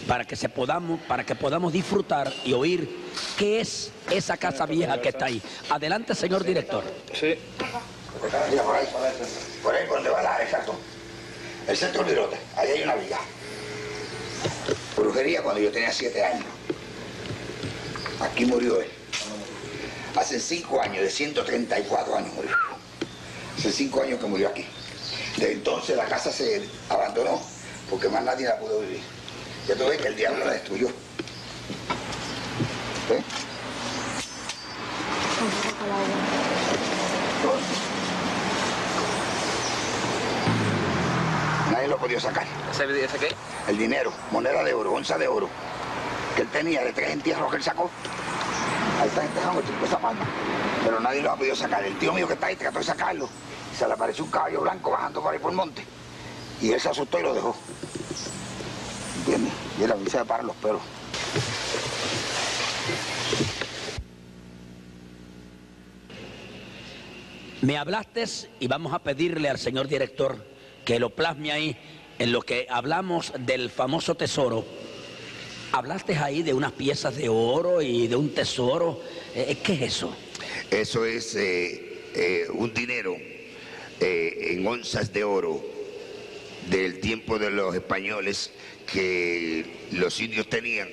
para que podamos disfrutar y oír qué es esa casa vieja que está ahí. Adelante, señor director. Sí. Por ahí, por donde va exacto. El centro del virote, ahí hay una viga. Brujería cuando yo tenía 7 años. Aquí murió él. Hace 5 años, de 134 años murió. Hace 5 años que murió aquí. Desde entonces la casa se abandonó porque más nadie la pudo vivir. Ya tú ves que el diablo la destruyó. ¿Eh? Nadie lo podía sacar. ¿Ese qué? El dinero, moneda de oro, onza de oro, que él tenía de 3 entierros que él sacó. Ahí está enterrado esa mano. Pero nadie lo ha podido sacar. El tío mío que está ahí trató de sacarlo. Se le apareció un caballo blanco bajando por ahí por el monte. Y él se asustó y lo dejó. ¿Entiendes? Y él a mí se me paran los pelos. Me hablaste y vamos a pedirle al señor director que lo plasme ahí en lo que hablamos del famoso tesoro. Hablaste ahí de unas piezas de oro y de un tesoro. ¿Qué es eso? Eso es un dinero en onzas de oro del tiempo de los españoles que los indios tenían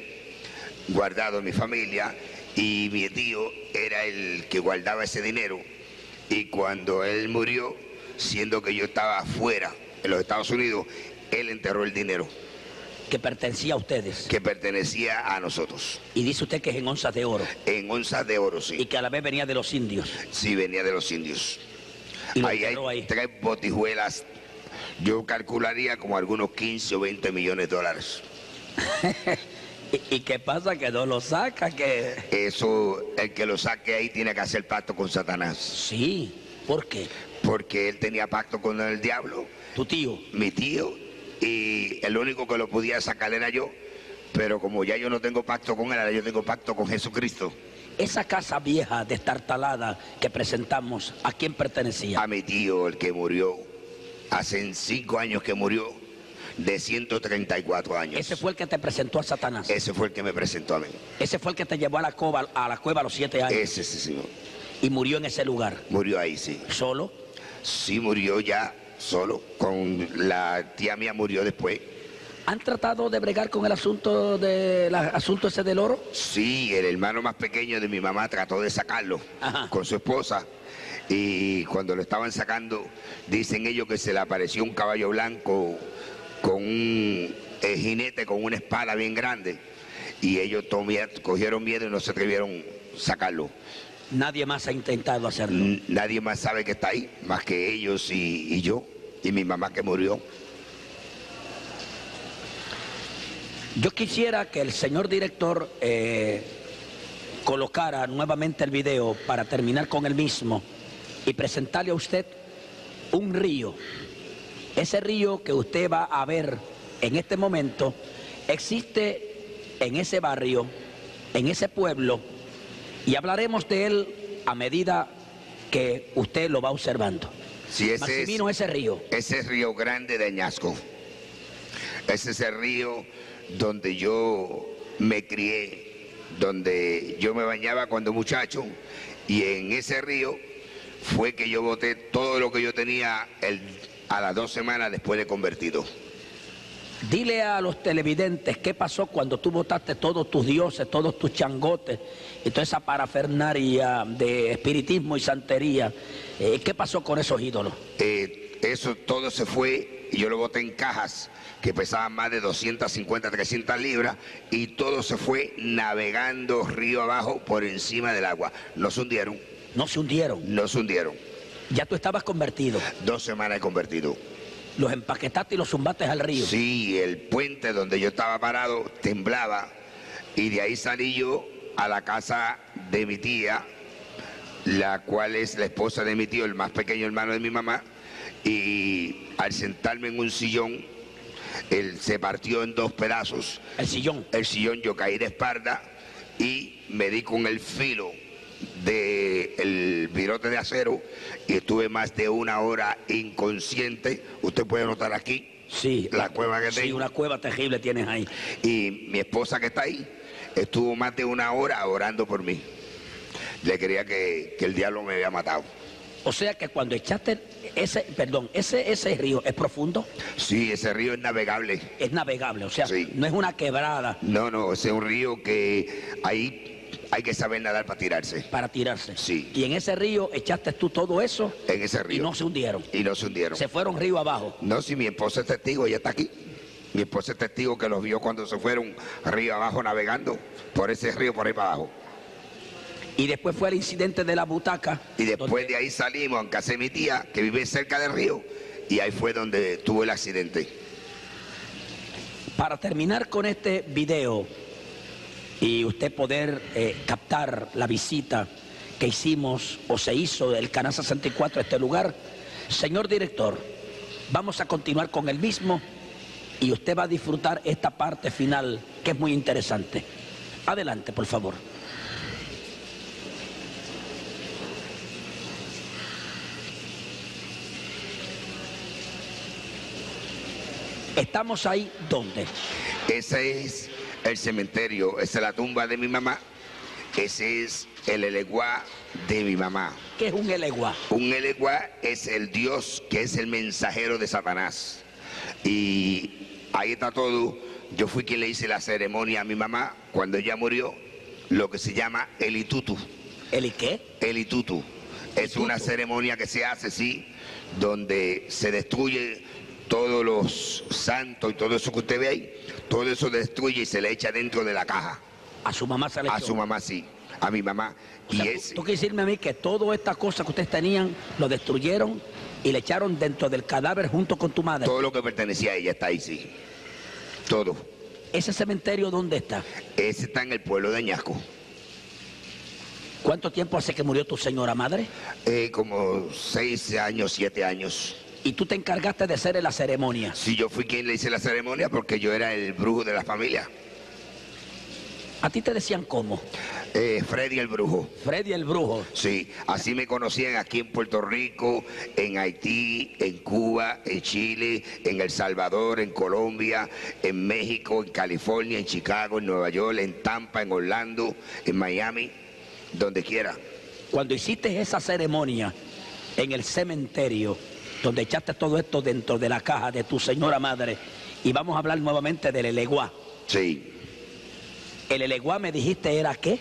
guardado en mi familia, y mi tío era el que guardaba ese dinero. Y cuando él murió, siendo que yo estaba afuera en los Estados Unidos, él enterró el dinero. Que pertenecía a ustedes. Que pertenecía a nosotros. Y dice usted que es en onzas de oro. En onzas de oro, sí. Y que a la vez venía de los indios. Sí, venía de los indios. Y ahí hay 3 botijuelas. Yo calcularía como algunos 15 o 20 millones de dólares. ¿Y qué pasa? Que no lo saca, que... Eso, el que lo saque ahí tiene que hacer pacto con Satanás. Sí, ¿por qué? Porque él tenía pacto con el diablo. ¿Tu tío? Mi tío, y el único que lo podía sacar era yo, pero como ya yo no tengo pacto con él, ahora yo tengo pacto con Jesucristo. Esa casa vieja destartalada que presentamos, ¿a quién pertenecía? A mi tío, el que murió, hace 5 años que murió, de 134 años. Ese fue el que te presentó a Satanás. Ese fue el que me presentó a mí. Ese fue el que te llevó a la cueva a los 7 años. Ese, sí, señor. Y murió en ese lugar. Murió ahí, sí. ¿Solo? Sí, murió ya solo. Con la tía mía murió después. ¿Han tratado de bregar con el asunto ese del oro? Sí, el hermano más pequeño de mi mamá trató de sacarlo. Ajá. Con su esposa. Y cuando lo estaban sacando, dicen ellos que se le apareció un caballo blanco con jinete con una espada bien grande y ellos cogieron miedo y no se atrevieron a sacarlo. Nadie más ha intentado hacerlo. Nadie más sabe que está ahí, más que ellos y yo, y mi mamá que murió. Yo quisiera que el señor director colocara nuevamente el video para terminar con el mismo y presentarle a usted un río. Ese río que usted va a ver en este momento existe en ese barrio, en ese pueblo, y hablaremos de él a medida que usted lo va observando. Sí, Maximino, ese río. Ese es Río Grande de Añasco. Ese es el río donde yo me crié, donde yo me bañaba cuando muchacho, y en ese río fue que yo boté todo lo que yo tenía a las 2 semanas después de convertido. Dile a los televidentes qué pasó cuando tú botaste todos tus dioses, todos tus changotes y toda esa parafernaria de espiritismo y santería. ¿Qué pasó con esos ídolos? Eso todo se fue y yo lo boté en cajas que pesaban más de 250, 300 libras y todo se fue navegando río abajo por encima del agua. No se hundieron. ¿No se hundieron? No se hundieron. Ya tú estabas convertido. 2 semanas he convertido. Los empaquetaste y los zumbaste al río. Sí, el puente donde yo estaba parado temblaba y de ahí salí yo a la casa de mi tía, la cual es la esposa de mi tío, el más pequeño hermano de mi mamá, y al sentarme en un sillón, él se partió en 2 pedazos. El sillón. El sillón, yo caí de espalda y me di con el filo del virote de acero y estuve más de 1 hora inconsciente. Usted puede notar aquí, sí, la cueva que tengo. Sí, una cueva terrible tienes ahí. Y mi esposa que está ahí estuvo más de 1 hora orando por mí. Le creía que el diablo me había matado. O sea que cuando echaste ese río es profundo. Sí, ese río es navegable. Es navegable, o sea, sí. No es una quebrada. No, ese es un río que ahí hay que saber nadar para tirarse. Para tirarse. Sí. Y en ese río echaste tú todo eso. En ese río. Y no se hundieron. Y no se hundieron. Se fueron río abajo. No, si mi esposa es testigo, ella está aquí. Mi esposa es testigo que los vio cuando se fueron río abajo navegando por ese río por ahí para abajo. Y después fue el incidente de la butaca. Y después de ahí salimos en casa de mi tía, que vive cerca del río, y ahí fue donde tuvo el accidente. Para terminar con este video y usted poder captar la visita que hicimos o se hizo del Canal 64 a este lugar, señor director, vamos a continuar con el mismo y usted va a disfrutar esta parte final que es muy interesante. Adelante, por favor. ¿Estamos ahí dónde? Ese es el cementerio, esa es la tumba de mi mamá, ese es el eleguá de mi mamá. ¿Qué es un eleguá? Un eleguá es el Dios que es el mensajero de Satanás. Y ahí está todo. Yo fui quien le hice la ceremonia a mi mamá cuando ella murió, lo que se llama el itutu. ¿El qué? El itutu. Es una ceremonia que se hace, sí, donde se destruye todos los santos y todo eso que usted ve ahí, todo eso destruye y se le echa dentro de la caja. ¿A su mamá se le echó? A su mamá, sí, a mi mamá. O sea, ¿tú quieres decirme a mí que todas estas cosas que ustedes tenían lo destruyeron y le echaron dentro del cadáver junto con tu madre? Todo lo que pertenecía a ella está ahí, sí. Todo. ¿Ese cementerio dónde está? Ese está en el pueblo de Añasco. ¿Cuánto tiempo hace que murió tu señora madre? Como 6 años, 7 años. ¿Y tú te encargaste de hacer la ceremonia? Sí, yo fui quien le hice la ceremonia porque yo era el brujo de la familia. ¿A ti te decían cómo? Freddy el Brujo. Freddy el Brujo. Sí, así me conocían aquí en Puerto Rico, en Haití, en Cuba, en Chile, en El Salvador, en Colombia, en México, en California, en Chicago, en Nueva York, en Tampa, en Orlando, en Miami, donde quiera. Cuando hiciste esa ceremonia en el cementerio, donde echaste todo esto dentro de la caja de tu señora madre, y vamos a hablar nuevamente del eleguá. Sí. ¿El eleguá me dijiste era qué?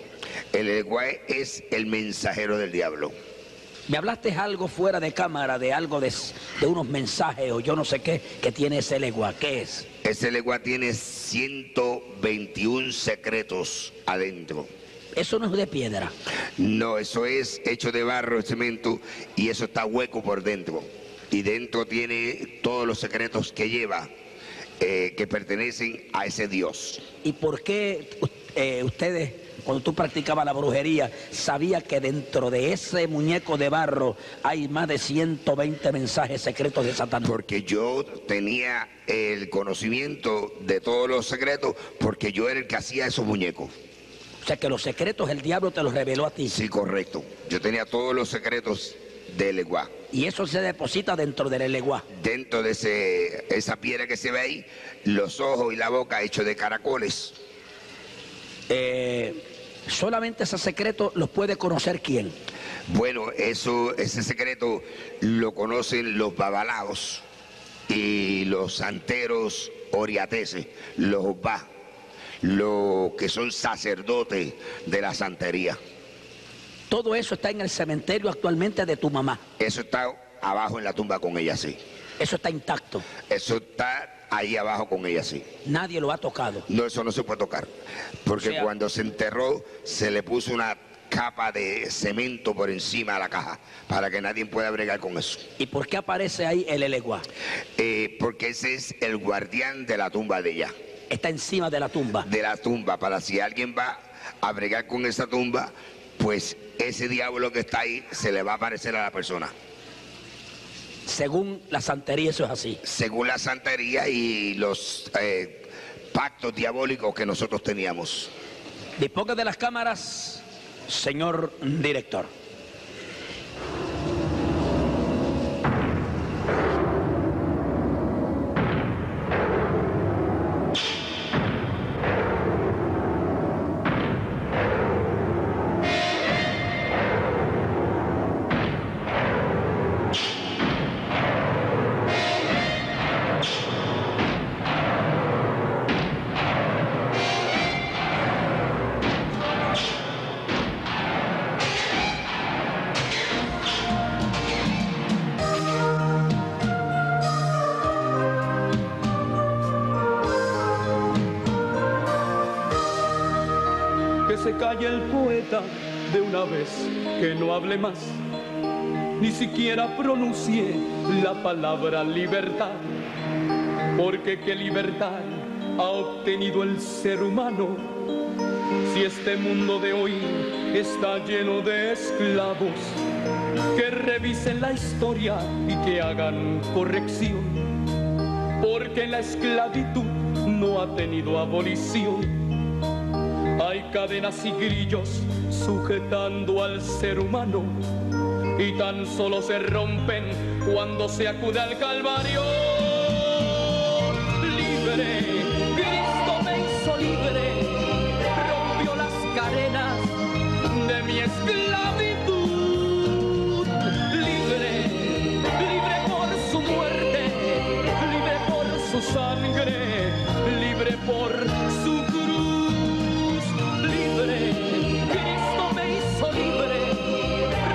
El eleguá es el mensajero del diablo. Me hablaste algo fuera de cámara, de algo de unos mensajes o yo no sé qué, que tiene ese legua. ¿Qué es? Ese legua tiene 121 secretos adentro. Eso no es de piedra. No, eso es hecho de barro, de cemento, y eso está hueco por dentro. Y dentro tiene todos los secretos que lleva, que pertenecen a ese Dios. ¿Y por qué ustedes, cuando tú practicabas la brujería, sabías que dentro de ese muñeco de barro hay más de 120 mensajes secretos de Satanás? Porque yo tenía el conocimiento de todos los secretos, porque yo era el que hacía esos muñecos. O sea que los secretos el diablo te los reveló a ti. Sí, correcto. Yo tenía todos los secretos del leguá. Y eso se deposita dentro del leguá. Dentro de esa piedra que se ve ahí, los ojos y la boca hechos de caracoles. Solamente ese secreto los puede conocer ¿quién? Bueno, ese secreto lo conocen los babalaos y los santeros oriateses, los ba, los que son sacerdotes de la santería. Todo eso está en el cementerio actualmente de tu mamá. Eso está abajo en la tumba con ella, sí. Eso está intacto. Eso está ahí abajo con ella, sí. Nadie lo ha tocado. No, eso no se puede tocar. Porque O sea, cuando se enterró, se le puso una capa de cemento por encima de la caja para que nadie pueda bregar con eso. ¿Y por qué aparece ahí el eleguá? Porque ese es el guardián de la tumba de ella. Está encima de la tumba. De la tumba, para si alguien va a bregar con esa tumba, pues ese diablo que está ahí se le va a aparecer a la persona. Según la santería eso es así. Según la santería y los pactos diabólicos que nosotros teníamos. Disponga de las cámaras, señor director. Que se calle el poeta de una vez, que no hable más, ni siquiera pronuncie la palabra libertad, porque qué libertad ha obtenido el ser humano si este mundo de hoy está lleno de esclavos. Que revisen la historia y que hagan corrección, porque la esclavitud no ha tenido abolición. Hay cadenas y grillos sujetando al ser humano y tan solo se rompen cuando se acude al Calvario. Libre, Cristo me hizo libre, rompió las cadenas de mi esclavitud. Libre, libre por su muerte, libre por su sangre, libre por su cruz. Libre, Cristo me hizo libre,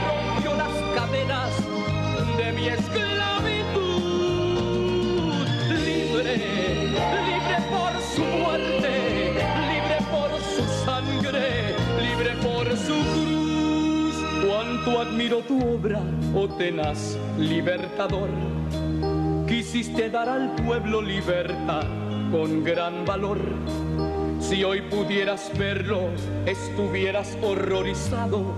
rompió las cadenas de mi esclavitud. Libre, libre por su muerte, libre por su sangre, libre por su cruz. Cuánto admiro tu obra, oh tenaz libertador. Quisiste dar al pueblo libertad con gran valor. Si hoy pudieras verlo, estuvieras horrorizado.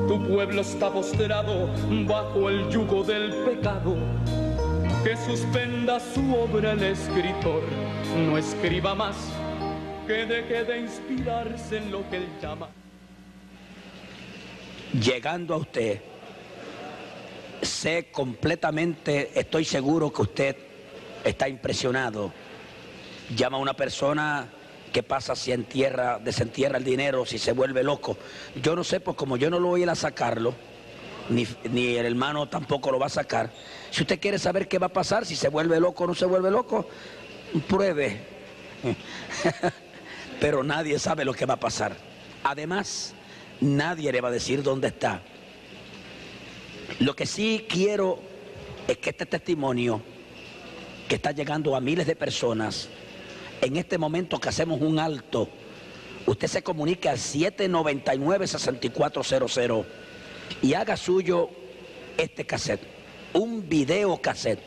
Tu pueblo está postrado bajo el yugo del pecado. Que suspenda su obra el escritor, no escriba más, que deje de inspirarse en lo que él llama. Llegando a usted, sé completamente, estoy seguro que usted está impresionado. Llama a una persona que pasa si desentierra el dinero, si se vuelve loco. Yo no sé, pues como yo no lo voy a ir a sacarlo, ni el hermano tampoco lo va a sacar. Si usted quiere saber qué va a pasar, si se vuelve loco o no se vuelve loco, pruebe. Pero nadie sabe lo que va a pasar. Además, nadie le va a decir dónde está. Lo que sí quiero es que este testimonio, que está llegando a miles de personas, en este momento que hacemos un alto, usted se comunica al 799-6400 y haga suyo este cassette, un video cassette,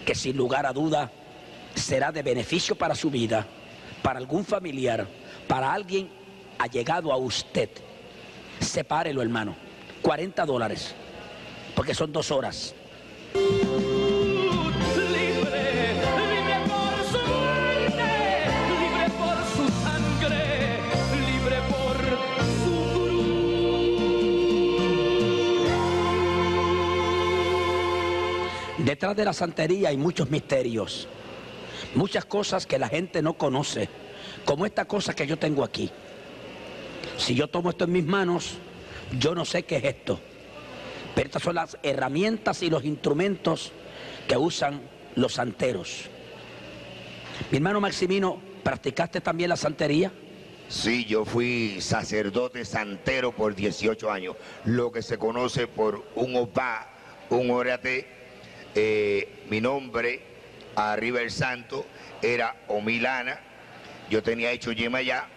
que sin lugar a duda será de beneficio para su vida, para algún familiar, para alguien allegado a usted. Sepárelo, hermano, $40, porque son 2 horas. Detrás de la santería hay muchos misterios, muchas cosas que la gente no conoce, como esta cosa que yo tengo aquí. Si yo tomo esto en mis manos, yo no sé qué es esto, pero estas son las herramientas y los instrumentos que usan los santeros. Mi hermano Maximino, ¿practicaste también la santería? Sí, yo fui sacerdote santero por 18 años, lo que se conoce por un opá, un orate. Mi nombre arriba el santo era Omilana, yo tenía hecho Yemayá,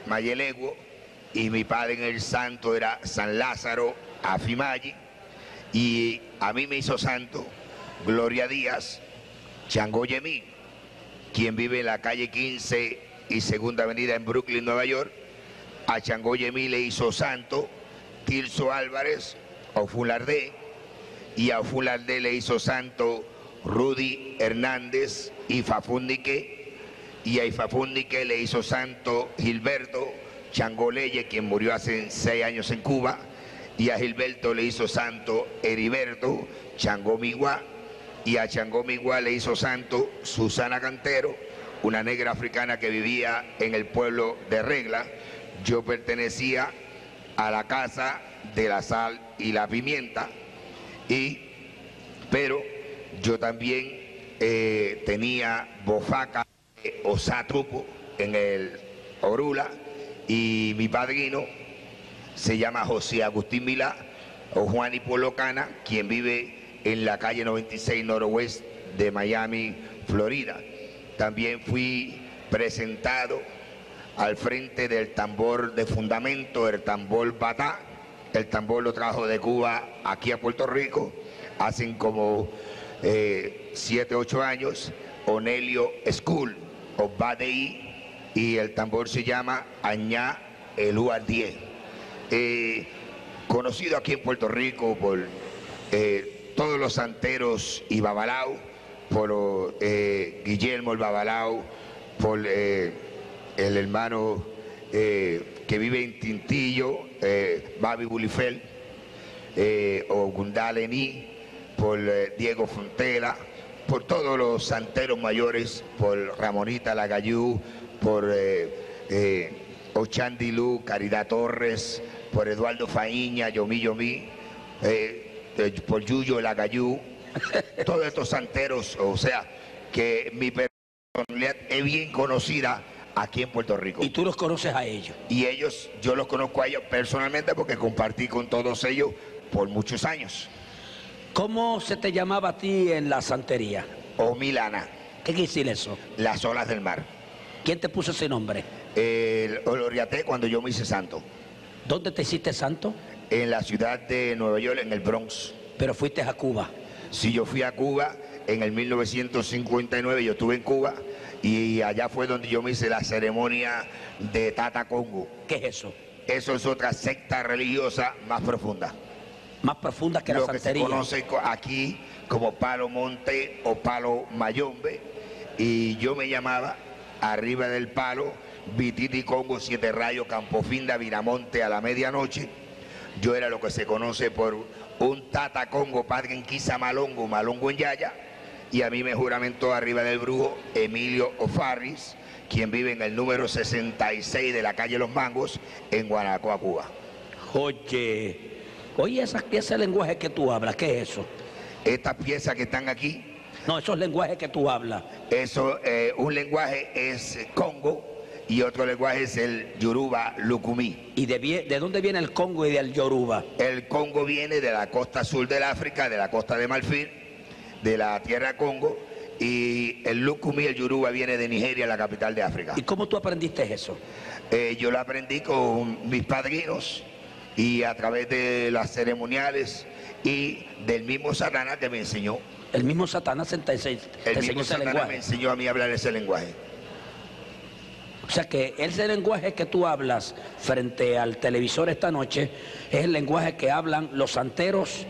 Mayeleguo, y mi padre en el santo era San Lázaro Afimayi, y a mí me hizo santo Gloria Díaz Changoyemí, quien vive en la calle 15 y Segunda Avenida en Brooklyn, Nueva York. A Changoyemí le hizo santo Tirso Álvarez Ofulardé, y a Ofulardé le hizo santo Rudy Hernández y Fafúndique, y a Ifafúndique le hizo santo Gilberto Changoleye, quien murió hace 6 años en Cuba, y a Gilberto le hizo santo Heriberto Changomiguá, y a Changomiguá le hizo santo Susana Cantero, una negra africana que vivía en el pueblo de Regla. Yo pertenecía a la casa de la sal y la pimienta, pero yo también tenía bofaca o satrupo en el Orula, y mi padrino se llama José Agustín Milá o Juan Hipolocana, quien vive en la calle 96 Noroeste de Miami, Florida. También fui presentado al frente del tambor de fundamento, el tambor Batá. El tambor lo trajo de Cuba aquí a Puerto Rico, hacen como 7, 8 años, Onelio School, o Badei, y el tambor se llama Añá Elúa 10. Conocido aquí en Puerto Rico por todos los santeros y babalao, por Guillermo el Babalao, por el hermano que vive en Tintillo, Babi Bulifel, o Gundalení, por Diego Fontela, por todos los santeros mayores, por Ramonita Lagayú, por Ochandilú, Caridad Torres, por Eduardo Faíña, Yomí, por Yuyo Lagayú, todos estos santeros, o sea, que mi personalidad es bien conocida aquí en Puerto Rico. ¿Y tú los conoces a ellos? Y ellos, yo los conozco a ellos personalmente porque compartí con todos ellos por muchos años. ¿Cómo se te llamaba a ti en la santería? Omilana. ¿Qué quiere decir eso? Las olas del mar. ¿Quién te puso ese nombre? Lo oriaté cuando yo me hice santo. ¿Dónde te hiciste santo? En la ciudad de Nueva York, en el Bronx. Pero fuiste a Cuba. Sí, yo fui a Cuba en el 1959, yo estuve en Cuba, y allá fue donde yo me hice la ceremonia de Tata Congo. ¿Qué es eso? Eso es otra secta religiosa más profunda. Más profunda que la santería. Lo que se conoce aquí como Palo Monte o Palo Mayombe, y yo me llamaba arriba del palo Vititi Congo, 7 Rayos, Campofinda, Viramonte a la medianoche. Yo era lo que se conoce por un Tata Congo, padre en Quisa Malongo, Malongo en Yaya, y a mí me juramentó arriba del brujo Emilio O'Farris, quien vive en el número 66 de la calle Los Mangos, en Guanacoa, Cuba. Oye, esas piezas de lenguaje que tú hablas, ¿qué es eso? Estas piezas que están aquí. No, esos lenguajes que tú hablas. Eso, un lenguaje es Congo, y otro lenguaje es el Yoruba Lukumi. ¿Y de dónde viene el Congo y del Yoruba? El Congo viene de la costa sur del África, de la costa de Marfil, de la tierra Congo, y el Lukumi, el Yoruba, viene de Nigeria, la capital de África. ¿Y cómo tú aprendiste eso? Yo lo aprendí con mis padrinos y a través de las ceremoniales y del mismo Satanás que me enseñó. El mismo Satanás te enseñó ese Satanás lenguaje. me enseñó a mí a hablar ese lenguaje. O sea que ese lenguaje que tú hablas frente al televisor esta noche es el lenguaje que hablan los santeros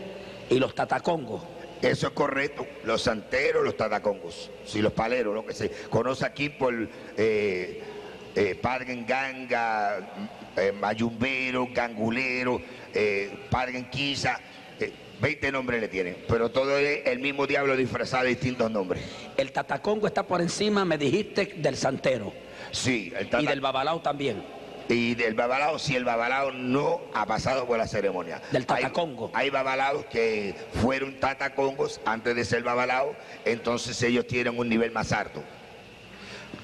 y los tatacongos. Eso es correcto, los santeros, los tatacongos, sí, los paleros, lo que se conoce aquí por Padre Ganga, Mayumbero, Gangulero, Padre Quisa, 20 nombres le tienen, pero todo es el mismo diablo disfrazado de distintos nombres. El tatacongo está por encima, me dijiste, del santero. Sí, Y del babalao también. Y del babalao, si el babalao no ha pasado por la ceremonia. Del tatacongo. Hay babalaos que fueron tatacongos antes de ser babalao, entonces ellos tienen un nivel más alto.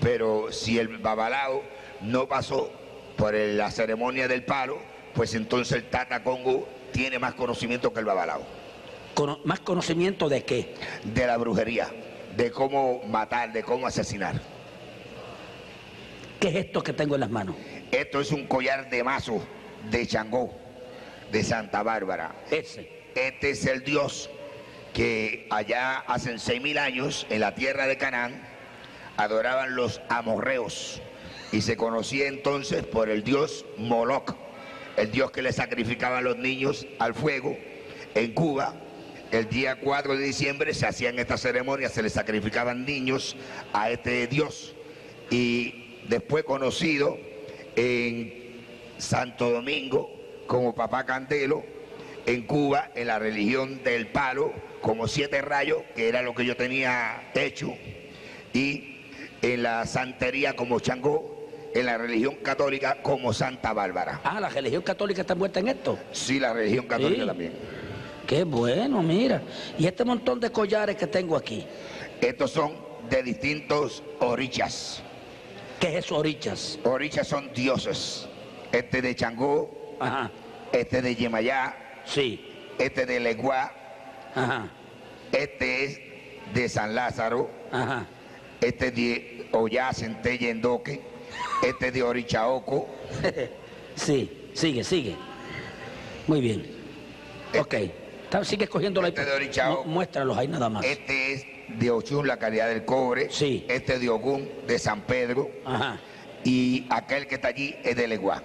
Pero si el babalao no pasó por la ceremonia del palo, pues entonces el tatacongo tiene más conocimiento que el babalao. ¿Más conocimiento de qué? De la brujería, de cómo matar, de cómo asesinar. ¿Qué es esto que tengo en las manos? Esto es un collar de mazo de Changó, de Santa Bárbara. Este es el dios que allá hace 6.000 años, en la tierra de Canaán, adoraban los amorreos. Y se conocía entonces por el dios Moloch, el dios que le sacrificaba a los niños al fuego. En Cuba, el día 4 de diciembre se hacían estas ceremonias, se le sacrificaban niños a este dios. Y después conocido en Santo Domingo como Papá Candelo, en Cuba en la religión del palo como 7 rayos, que era lo que yo tenía hecho, y en la santería como Changó, en la religión católica como Santa Bárbara. Ah, ¿la religión católica está envuelta en esto? Sí, la religión católica Sí. también. Qué bueno, mira. Y este montón de collares que tengo aquí, Estos son de distintos orichas. ¿qué es eso, orichas? Orichas son dioses. Este de Changó, Ajá, este de Yemayá, sí, este de Leguá, ajá, este es de San Lázaro, ajá. este es de Ollá, Centella, Endoque, este es de Orichaoco, Sí, sigue. Muy bien. Ok. Sigue escogiendo Este de Orichao. Muéstralos ahí nada más. este es de Ochún, la calidad del cobre, Sí. este es de Ogún, de San Pedro, Ajá. y aquel que está allí es de Leguá.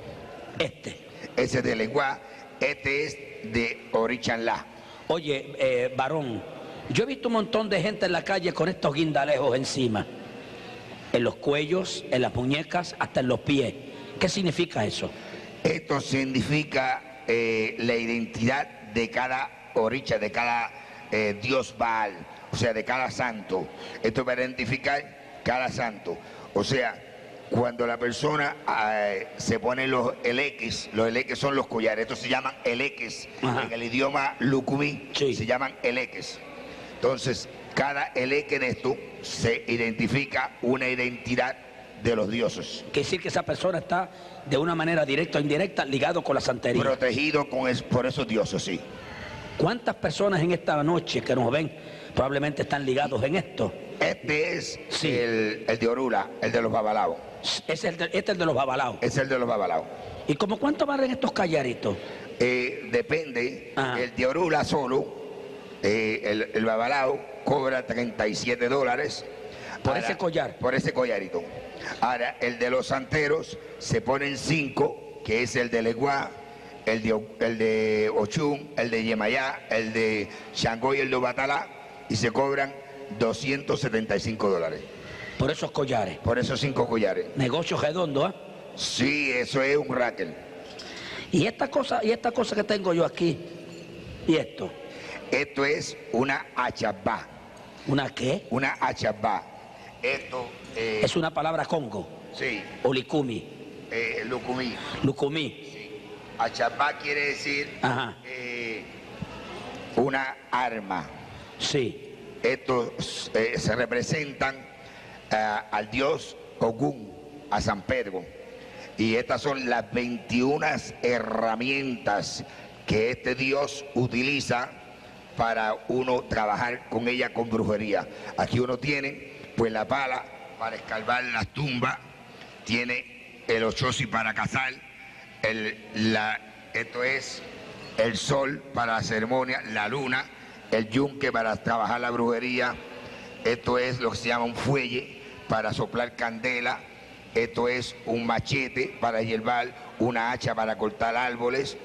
Este. Ese es de Leguá, este es de Orichanlá. Oye, varón, yo he visto un montón de gente en la calle con estos guindalejos encima. En los cuellos, en las muñecas, hasta en los pies. ¿Qué significa eso? Esto significa la identidad de cada oricha, de cada dios Baal, o sea, de cada santo. Esto es para identificar cada santo. O sea, cuando la persona se pone los eleques son los collares, estos se llaman eleques. Ajá. En el idioma lucumí Sí. se llaman eleques. Entonces, cada eleque de esto se identifica una identidad de los dioses. Quiere decir que esa persona está de una manera directa o indirecta ligado con la santería. Protegido por esos dioses, sí. ¿Cuántas personas en esta noche que nos ven probablemente están ligados en esto? Este es Sí. el de Orula, el de los babalaos. Este es el de los babalaos. Es el de los babalaos. ¿Y como cuánto valen estos callaritos? Depende, Ajá. el de Orula solo, el babalao cobra $37. Por ese collar. Por ese collarito. Ahora, el de los santeros se ponen 5, que es el de Leguá, el de Ochún, el de Yemayá, el de Changó y el de Batalá, y se cobran $275. Por esos collares. Por esos 5 collares. Negocio redondo, ¿ah? Sí, eso es un racket. Y esta cosa que tengo yo aquí, y esto, Esto es una achabá. ¿una qué? Una achabá. Esto, Es una palabra congo, sí, o licumi, lucumí. lucumí. Achabá quiere decir Ajá, una arma. sí. Estos se representan al dios Ogún, a San Pedro. Y estas son las 21 herramientas que este Dios utiliza para uno trabajar con ella con brujería. Aquí uno tiene pues la pala para escarbar las tumbas, tiene el ochosi para cazar, esto es el sol para la ceremonia, la luna, el yunque para trabajar la brujería, esto es lo que se llama un fuelle para soplar candela, esto es un machete para hierbar, una hacha para cortar árboles,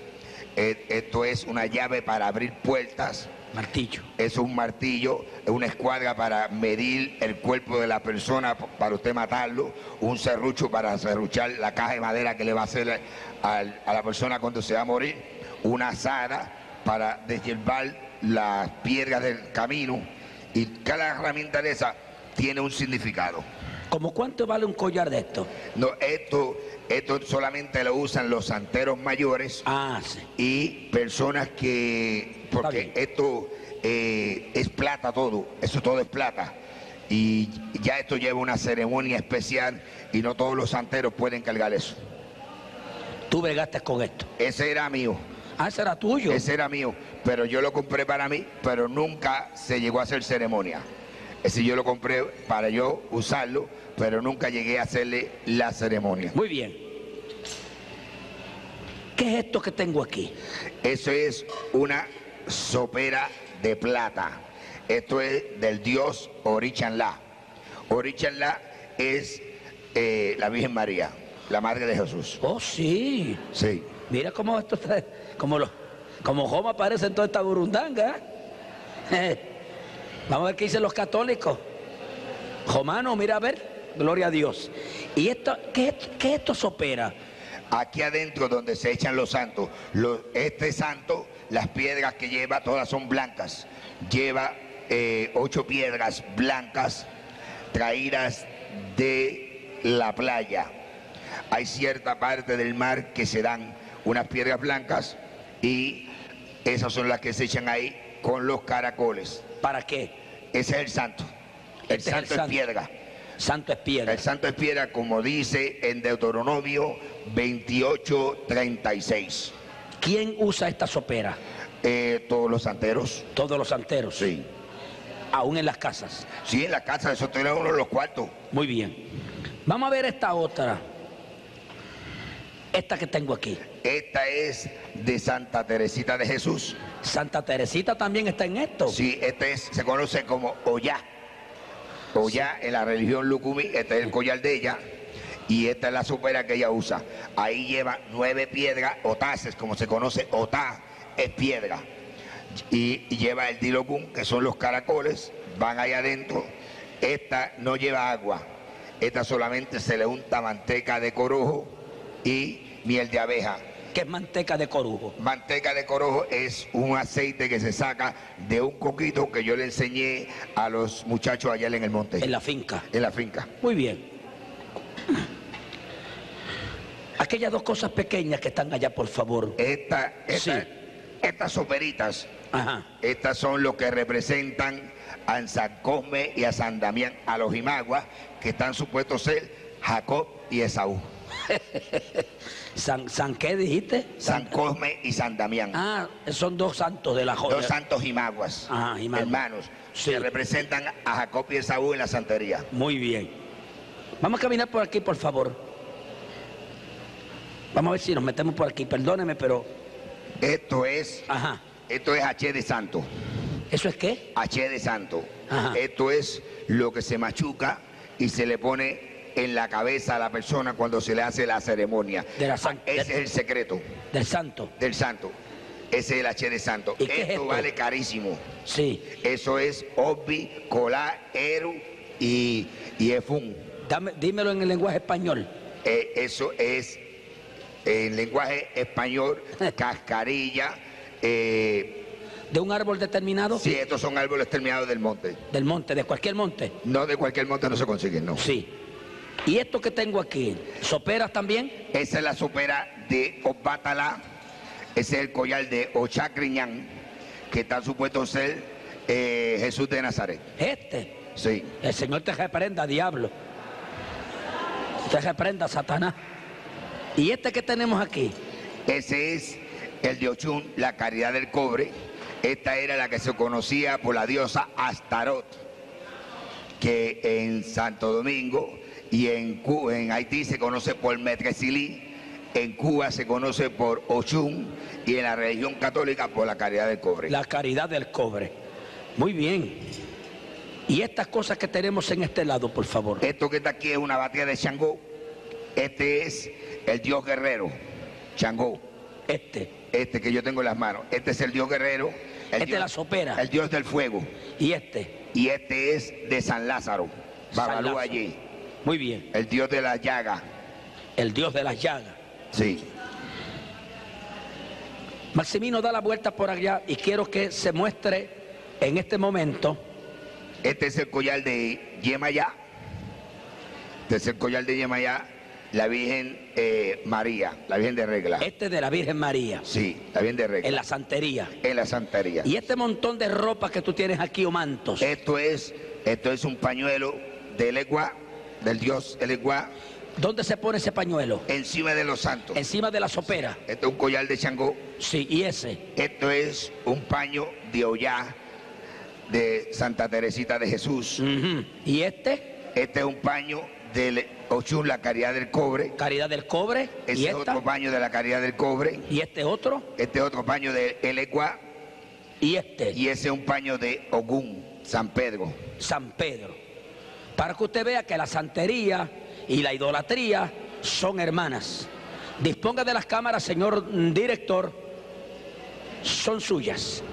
esto es una llave para abrir puertas. Martillo. Es un martillo, una escuadra para medir el cuerpo de la persona para usted matarlo, un serrucho para serruchar la caja de madera que le va a hacer a la persona cuando se va a morir, una azada para deshiervar las piedras del camino, y cada herramienta de esa tiene un significado. ¿Cómo cuánto vale un collar de esto? No, esto solamente lo usan los santeros mayores Sí. y personas que, porque esto es plata todo, eso todo es plata. Y ya esto lleva una ceremonia especial y no todos los santeros pueden cargar eso. ¿Tú bregaste con esto? Ese era mío. Ese era tuyo. Ese era mío, pero yo lo compré para mí, pero nunca se llegó a hacer ceremonia. Ese yo lo compré para yo usarlo, pero nunca llegué a hacerle la ceremonia. Muy bien. ¿Qué es esto que tengo aquí? Eso es una sopera de plata. Esto es del dios Orichanlá. Orichanlá es la Virgen María, la Madre de Jesús. Oh, sí. Sí. Mira cómo esto está, como Joma aparece en toda esta burundanga. Vamos a ver qué dicen los católicos. Jomano, mira a ver, gloria a Dios. ¿Y esto, qué esto sopera? Aquí adentro donde se echan los santos, este santo, las piedras que lleva todas son blancas. Lleva 8 piedras blancas traídas de la playa. Hay cierta parte del mar que se dan unas piedras blancas y esas son las que se echan ahí con los caracoles. ¿Para qué? Ese es el santo. El santo es piedra. Santo es piedra. El santo es piedra, como dice en Deuteronomio 28:36. ¿Quién usa esta sopera? Todos los santeros. Todos los santeros. Sí. Aún en las casas. Sí, en la casa, eso tiene uno en los cuartos. Muy bien. Vamos a ver esta otra. Esta que tengo aquí. Esta es de Santa Teresita de Jesús. Santa Teresita también está en esto. Sí, se conoce como Ollá. Ollá en la religión Lucumí, este es el collar de ella. Y esta es la sopera que ella usa. Ahí lleva 9 piedras, otaces, como se conoce, otá es piedra. Y lleva el dilocum, que son los caracoles, van ahí adentro. Esta no lleva agua. Esta solamente se le unta manteca de corojo y miel de abeja. ¿Qué es manteca de corujo? Manteca de corojo es un aceite que se saca de un coquito que yo le enseñé a los muchachos allá en el monte. En la finca. En la finca. Muy bien. Aquellas 2 cosas pequeñas que están allá, por favor. Estas soperitas, Ajá. estas son los que representan a San Cosme y a San Damián, a los Imaguas, que están supuestos ser Jacob y Esaú. ¿San qué dijiste? San Cosme y San Damián. Son 2 santos de la joya. 2 santos Imaguas, hermanos, sí, que representan a Jacob y Esaú en la santería. Muy bien. Vamos a caminar por aquí, por favor. Vamos a ver si nos metemos por aquí. Perdóneme, pero... Esto es H de santo. ¿Eso es qué? H de santo. Ajá. Esto es lo que se machuca y se le pone en la cabeza a la persona cuando se le hace la ceremonia. Ese es el secreto. Del santo. Del santo. Ese es el H de santo. ¿Y qué es esto esto? vale carísimo. Sí. Eso es Obi, Colá, Eru y Efún. Dímelo en el lenguaje español. Eso es en lenguaje español, cascarilla. ¿De un árbol determinado? Sí, estos son árboles terminados del monte. ¿Del monte? ¿De cualquier monte? No, de cualquier monte no se consiguen, no. Sí. ¿Y esto que tengo aquí? ¿Soperas también? Esa es la sopera de Opátala. Ese es el collar de Ochacriñán, que está supuesto ser Jesús de Nazaret. ¿Este? Sí. El Señor te reprenda, diablo. Te reprenda, Satanás. ¿Y este que tenemos aquí? Ese es el de Ochun, la caridad del cobre. Esta era la que se conocía por la diosa Astarot, que en Santo Domingo y en Haití se conoce por Metresilí, en Cuba se conoce por Ochun y en la religión católica por la caridad del cobre. La caridad del cobre. Muy bien. Y estas cosas que tenemos en este lado, por favor. Esto que está aquí es una batea de Changó. Este es el dios guerrero, Changó. Este que yo tengo en las manos. Este es el dios guerrero. Este es la sopera. El dios del fuego. Y este. Y este es de San Lázaro, Babalú allí. Muy bien. El dios de la llaga. El dios de las llagas. Sí. Maximino, da la vuelta por allá y quiero que se muestre en este momento. Este es el collar de Yemayá. Este es el collar de Yemayá, la Virgen María, la Virgen de Regla. Este de la Virgen María. Sí, la Virgen de Regla. En la santería. En la santería. Y este montón de ropa que tú tienes aquí o mantos. Esto es un pañuelo del Eguá, del dios El Eguá. ¿Dónde se pone ese pañuelo? Encima de los santos. Encima de la sopera. Esto es un collar de Changó. Sí, y ese. Esto es un paño de Ollá de Santa Teresita de Jesús. ¿Y este? Este es un paño del Ochun, la caridad del cobre. Caridad del cobre. Ese es otro paño de la caridad del cobre. ¿Y este otro? Este es otro paño de El Eguá. ¿Y este? Y ese es un paño de Ogún, San Pedro. San Pedro. Para que usted vea que la santería y la idolatría son hermanas. Disponga de las cámaras, señor director. Son suyas.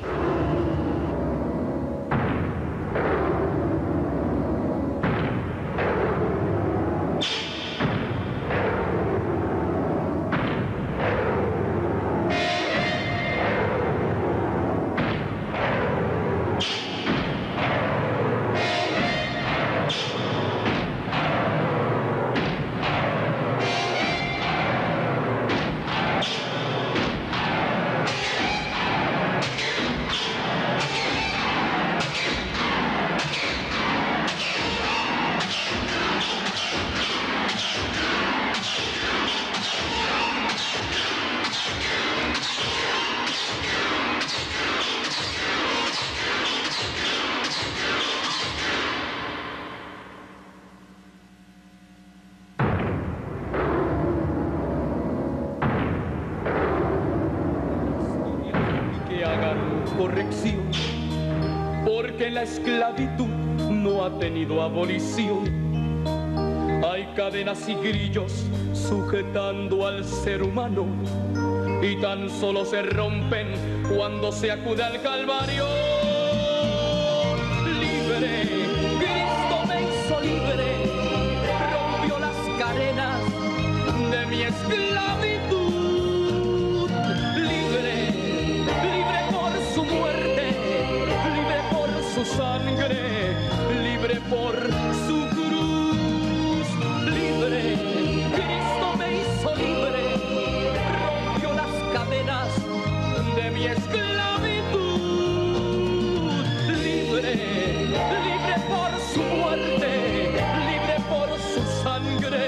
Corrección, porque la esclavitud no ha tenido abolición. Hay cadenas y grillos sujetando al ser humano y tan solo se rompen cuando se acude al Calvario. Libre, Cristo me hizo libre, rompió las cadenas de mi esclavitud. Sangre, libre por su cruz, libre, Cristo me hizo libre, rompió las cadenas de mi esclavitud, libre, libre por su muerte, libre por su sangre,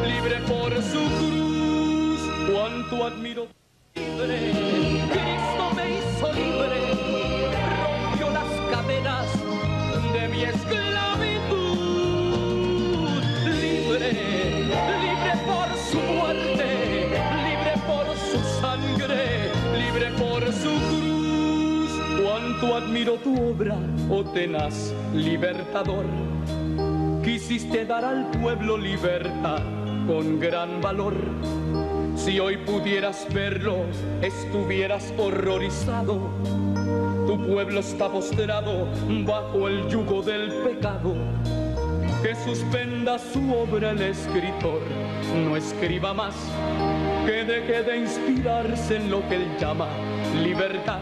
libre por su cruz, cuánto admiro, libre, Cristo me hizo libre, rompió las cadenas de mi esclavitud, libre, libre por su muerte, libre por su sangre, libre por su cruz. Cuánto admiro tu obra, oh tenaz libertador. Quisiste dar al pueblo libertad con gran valor. Si hoy pudieras verlo, estuvieras horrorizado. Tu pueblo está postrado bajo el yugo del pecado. Que suspenda su obra el escritor, no escriba más. Que deje de inspirarse en lo que él llama libertad.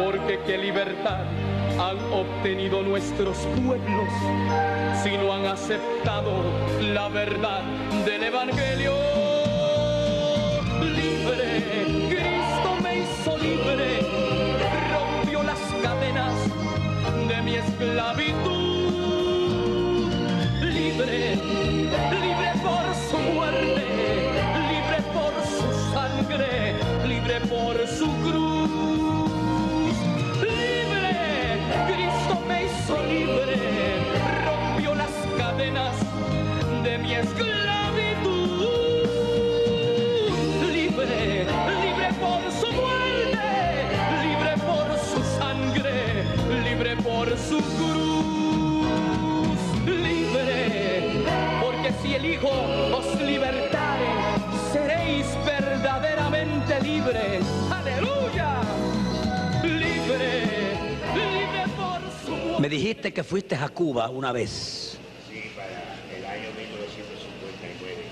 Porque qué libertad han obtenido nuestros pueblos si no han aceptado la verdad del Evangelio. Libre, Cristo me hizo libre, rompió las cadenas de mi esclavitud. Libre, libre por libertad seréis verdaderamente libres. ¡Aleluya! Libre, libre por su muerte. Me dijiste que fuiste a Cuba una vez. Sí, para el año 1959.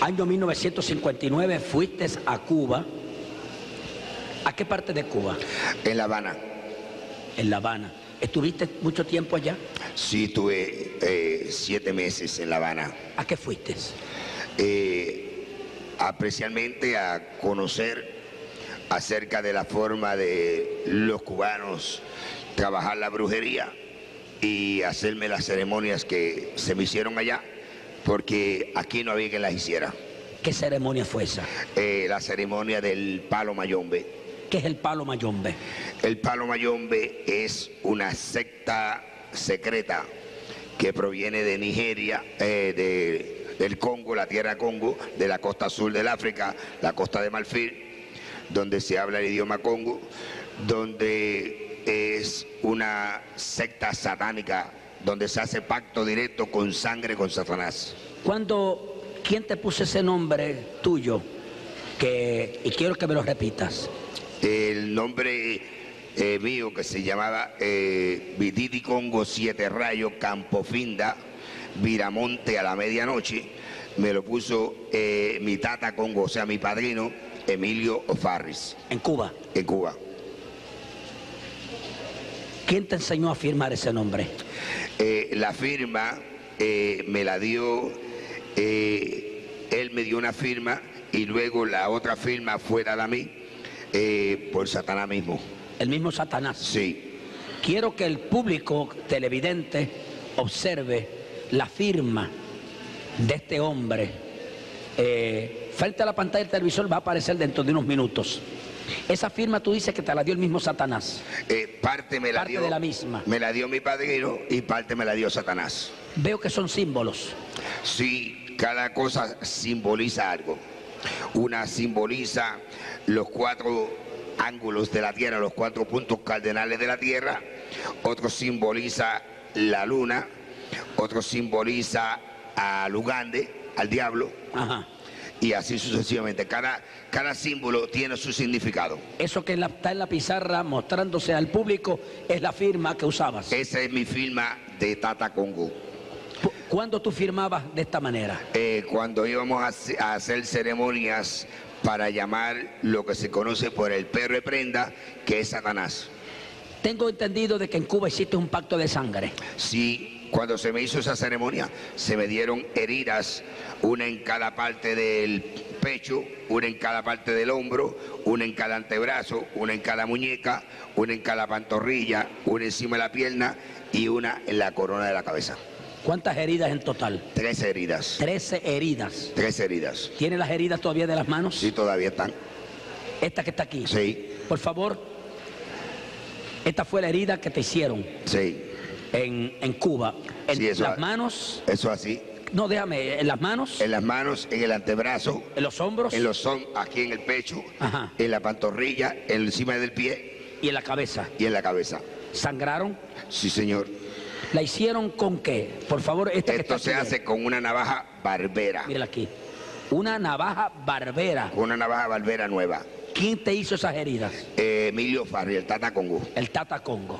Año 1959 fuiste a Cuba. ¿A qué parte de Cuba? En La Habana. En La Habana. ¿Estuviste mucho tiempo allá? Sí, tuve 7 meses en La Habana. ¿A qué fuiste? Especialmente a conocer acerca de la forma de los cubanos trabajar la brujería y hacerme las ceremonias que se me hicieron allá, porque aquí no había quien las hiciera. ¿Qué ceremonia fue esa? La ceremonia del palo mayombe. ¿Qué es el palo mayombe? El palo mayombe es una secta secreta que proviene de Nigeria, del Congo, la tierra Congo, de la costa sur del África, la costa de Marfil, donde se habla el idioma Congo, donde es una secta satánica, donde se hace pacto directo con sangre con Satanás. ¿Quién te puso ese nombre tuyo? Y quiero que me lo repitas. El nombre mío, que se llamaba Vititi Congo 7 Rayo Campofinda Viramonte a la medianoche, me lo puso mi tata Congo, o sea, mi padrino Emilio O'Farris. ¿En Cuba? En Cuba. ¿Quién te enseñó a firmar ese nombre? La firma me la dio, él me dio una firma y luego la otra firma fue dada a mí por Satanás mismo. ¿El mismo Satanás? Sí. Quiero que el público televidente observe la firma de este hombre. Frente a la pantalla del televisor va a aparecer dentro de unos minutos. Esa firma tú dices que te la dio el mismo Satanás. Parte de la misma. Me la dio mi padrino y parte me la dio Satanás. Veo que son símbolos. Sí, cada cosa simboliza algo. Una simboliza los 4 ángulos de la tierra, los 4 puntos cardenales de la tierra. Otro simboliza la luna. Otro simboliza al Ugande, al diablo. Ajá. Y así sucesivamente. Cada símbolo tiene su significado. Eso que está en la pizarra mostrándose al público es la firma que usabas. Esa es mi firma de Tata Congo. ¿Cuándo tú firmabas de esta manera? Cuando íbamos a hacer ceremonias para llamar lo que se conoce por el perro de prenda, que es Satanás. Tengo entendido de que en Cuba hiciste un pacto de sangre. Sí, cuando se me hizo esa ceremonia, se me dieron heridas, una en cada parte del pecho, una en cada parte del hombro, una en cada antebrazo, una en cada muñeca, una en cada pantorrilla, una encima de la pierna y una en la corona de la cabeza. ¿Cuántas heridas en total? 13 heridas. 13 heridas. 13 heridas. ¿Tienes las heridas todavía de las manos? Sí, todavía están. ¿Esta que está aquí? Sí. Por favor, esta fue la herida que te hicieron. Sí. En Cuba. En sí, las manos. Eso así. No, déjame, en las manos. En las manos, en el antebrazo. En los hombros. Aquí en el pecho. Ajá. En la pantorrilla, encima del pie. Y en la cabeza. Y en la cabeza. ¿Sangraron? Sí, señor. ¿La hicieron con qué? Por favor, Esto se hace con una navaja barbera. Mírala aquí. Una navaja barbera. Con una navaja barbera nueva. ¿Quién te hizo esas heridas? Emilio Farri, el Tata Congo. El Tata Congo.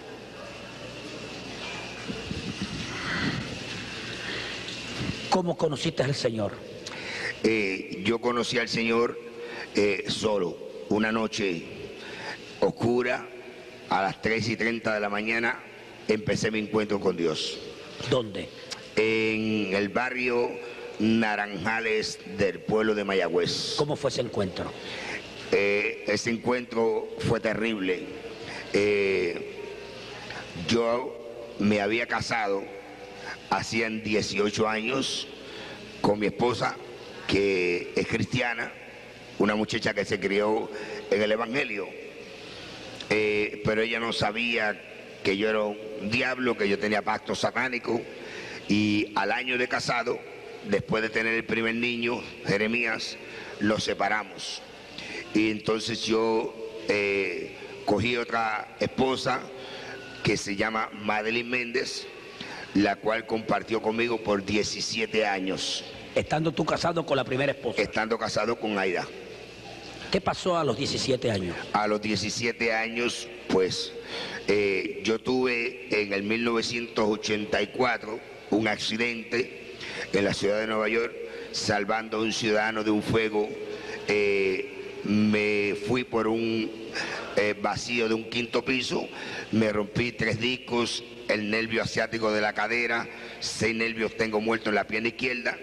¿Cómo conociste al Señor? Yo conocí al Señor solo, una noche oscura, a las 3:30 de la mañana, empecé mi encuentro con Dios. ¿Dónde? En el barrio Naranjales del pueblo de Mayagüez. ¿Cómo fue ese encuentro? Ese encuentro fue terrible. Yo me había casado hacían 18 años con mi esposa, que es cristiana, una muchacha que se crió en el Evangelio, pero ella no sabía que yo era un diablo, que yo tenía pacto satánico, y al año de casado, después de tener el primer niño, Jeremías, los separamos. Y entonces yo cogí otra esposa que se llama Madeline Méndez, la cual compartió conmigo por 17 años. Estando tú casado con la primera esposa. Estando casado con Aida. ¿Qué pasó a los 17 años? A los 17 años, pues, yo tuve en el 1984 un accidente en la ciudad de Nueva York, salvando a un ciudadano de un fuego. Me fui por un vacío de un 5º piso, me rompí 3 discos, el nervio asiático de la cadera, 6 nervios tengo muertos en la pierna izquierda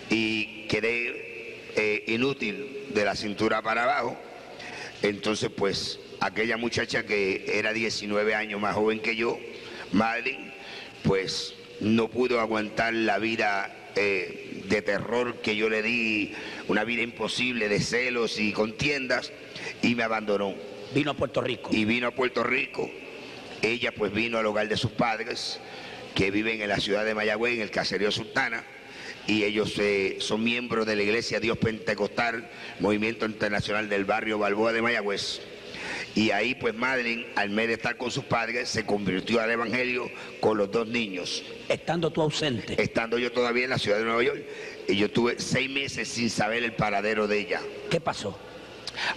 y quedé inútil de la cintura para abajo. Entonces, pues, aquella muchacha que era 19 años más joven que yo, Madeline, pues no pudo aguantar la vida de terror que yo le di, una vida imposible de celos y contiendas, y me abandonó. Vino a Puerto Rico. Y vino a Puerto Rico. Ella pues vino al hogar de sus padres, que viven en la ciudad de Mayagüez, en el caserío Sultana, y ellos son miembros de la Iglesia Dios Pentecostal, Movimiento Internacional del Barrio Balboa de Mayagüez. Y ahí pues Madeline, al mes de estar con sus padres, se convirtió al Evangelio con los 2 niños. Estando tú ausente. Estando yo todavía en la ciudad de Nueva York, y yo tuve 6 meses sin saber el paradero de ella. ¿Qué pasó?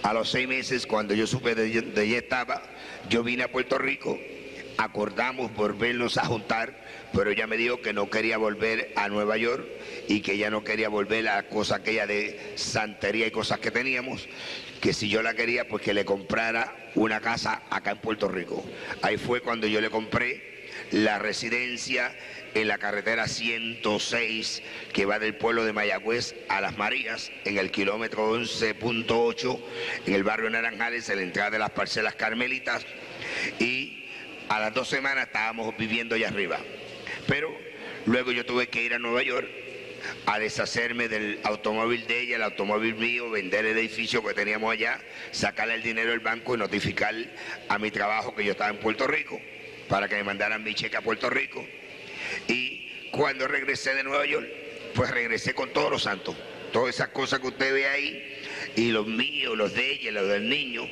A los 6 meses, cuando yo supe de ella estaba, yo vine a Puerto Rico, acordamos volvernos a juntar, pero ella me dijo que no quería volver a Nueva York y que ella no quería volver a la cosa aquella de santería y cosas que teníamos, que si yo la quería, pues que le comprara una casa acá en Puerto Rico. Ahí fue cuando yo le compré la residencia en la carretera 106 que va del pueblo de Mayagüez a Las Marías, en el kilómetro 11.8, en el barrio Naranjales, en la entrada de las parcelas Carmelitas, y a las 2 semanas estábamos viviendo allá arriba. Pero luego yo tuve que ir a Nueva York a deshacerme del automóvil de ella, el automóvil mío, vender el edificio que teníamos allá, sacarle el dinero del banco y notificar a mi trabajo que yo estaba en Puerto Rico, para que me mandaran mi cheque a Puerto Rico. Y cuando regresé de Nueva York, pues regresé con todos los santos, todas esas cosas que usted ve ahí, y los míos, los de ella, los del niño.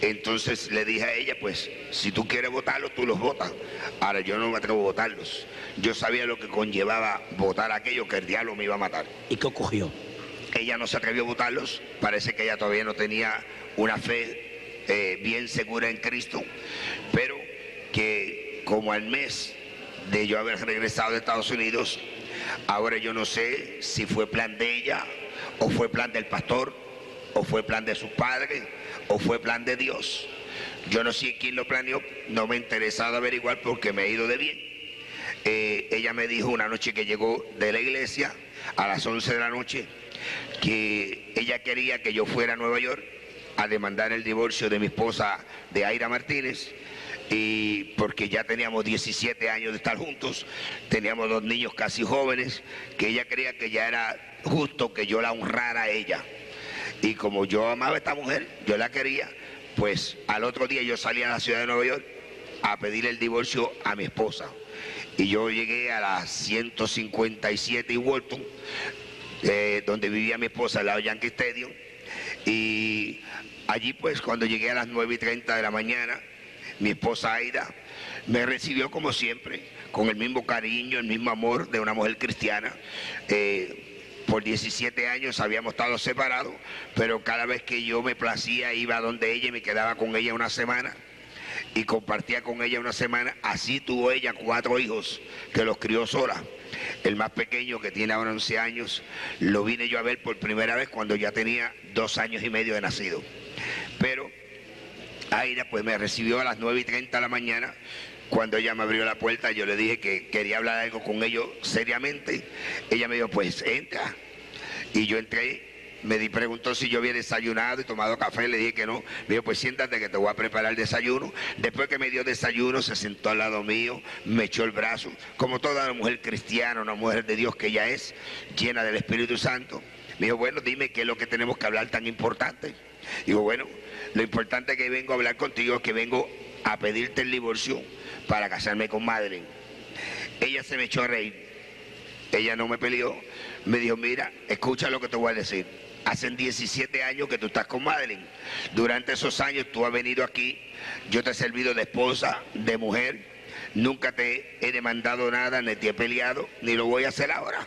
Entonces le dije a ella, pues, si tú quieres votarlos, tú los votas. Ahora yo no me atrevo a votarlos. Yo sabía lo que conllevaba votar aquello, que el diablo me iba a matar. ¿Y qué ocurrió? Ella no se atrevió a votarlos, parece que ella todavía no tenía una fe bien segura en Cristo, pero que como al mes de yo haber regresado de Estados Unidos, ahora yo no sé si fue plan de ella, o fue plan del pastor, o fue plan de sus padres, o fue plan de Dios. Yo no sé quién lo planeó, no me ha interesado averiguar porque me he ido de bien. Ella me dijo una noche que llegó de la iglesia a las 11 de la noche que ella quería que yo fuera a Nueva York a demandar el divorcio de mi esposa, de Aida Martínez, y porque ya teníamos 17 años de estar juntos, teníamos 2 niños casi jóvenes, que ella creía que ya era justo que yo la honrara a ella. Y como yo amaba a esta mujer, yo la quería, pues al otro día yo salí a la ciudad de Nueva York a pedir el divorcio a mi esposa. Y yo llegué a la 157 y Walton, donde vivía mi esposa, al lado de Yankee Stadium. Y allí pues cuando llegué a las 9:30 de la mañana, mi esposa Aida me recibió como siempre, con el mismo cariño, el mismo amor de una mujer cristiana. Por 17 años habíamos estado separados, pero cada vez que yo me placía iba donde ella y me quedaba con ella una semana y compartía con ella una semana. Así tuvo ella 4 hijos que los crió sola. El más pequeño, que tiene ahora 11 años, lo vine yo a ver por primera vez cuando ya tenía 2 años y medio de nacido. Pero Aida pues me recibió a las 9:30 de la mañana. Cuando ella me abrió la puerta, yo le dije que quería hablar algo con ellos seriamente. Ella me dijo, pues entra. Y yo entré, preguntó si yo había desayunado y tomado café, le dije que no. Me dijo, pues siéntate que te voy a preparar el desayuno. Después que me dio desayuno, se sentó al lado mío, me echó el brazo, como toda una mujer cristiana, una mujer de Dios que ella es, llena del Espíritu Santo. Me dijo, bueno, dime qué es lo que tenemos que hablar tan importante. Digo, bueno, lo importante que vengo a hablar contigo es que vengo a pedirte el divorcio para casarme con Madeline. Ella se me echó a reír, ella no me peleó, me dijo, mira, escucha lo que te voy a decir. Hacen 17 años que tú estás con Madeline. Durante esos años tú has venido aquí, yo te he servido de esposa, de mujer, nunca te he demandado nada, ni te he peleado, ni lo voy a hacer ahora.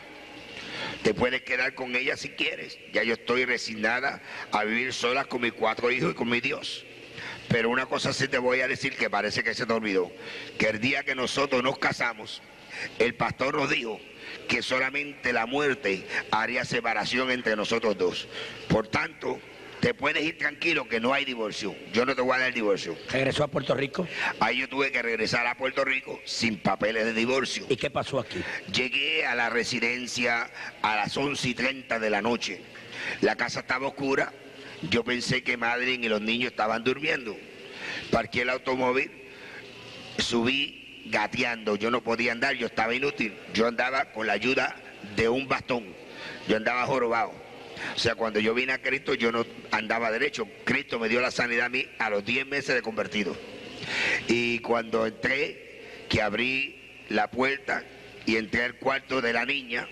te puedes quedar con ella si quieres. Ya yo estoy resignada a vivir sola con mis 4 hijos y con mi Dios. Pero una cosa sí te voy a decir que parece que se te olvidó, que el día que nosotros nos casamos, el pastor nos dijo que solamente la muerte haría separación entre nosotros dos. Por tanto, te puedes ir tranquilo que no hay divorcio. Yo no te voy a dar el divorcio. ¿Regresó a Puerto Rico? Ahí yo tuve que regresar a Puerto Rico sin papeles de divorcio. ¿Y qué pasó aquí? Llegué a la residencia a las 11:30 de la noche. La casa estaba oscura. Yo pensé que Madeline y los niños estaban durmiendo. Parqué el automóvil, subí gateando. Yo no podía andar, yo estaba inútil. Yo andaba con la ayuda de un bastón. Yo andaba jorobado. O sea, cuando yo vine a Cristo, yo no andaba derecho. Cristo me dio la sanidad a mí a los 10 meses de convertido. Y cuando entré, que abrí la puerta y entré al cuarto de la niña,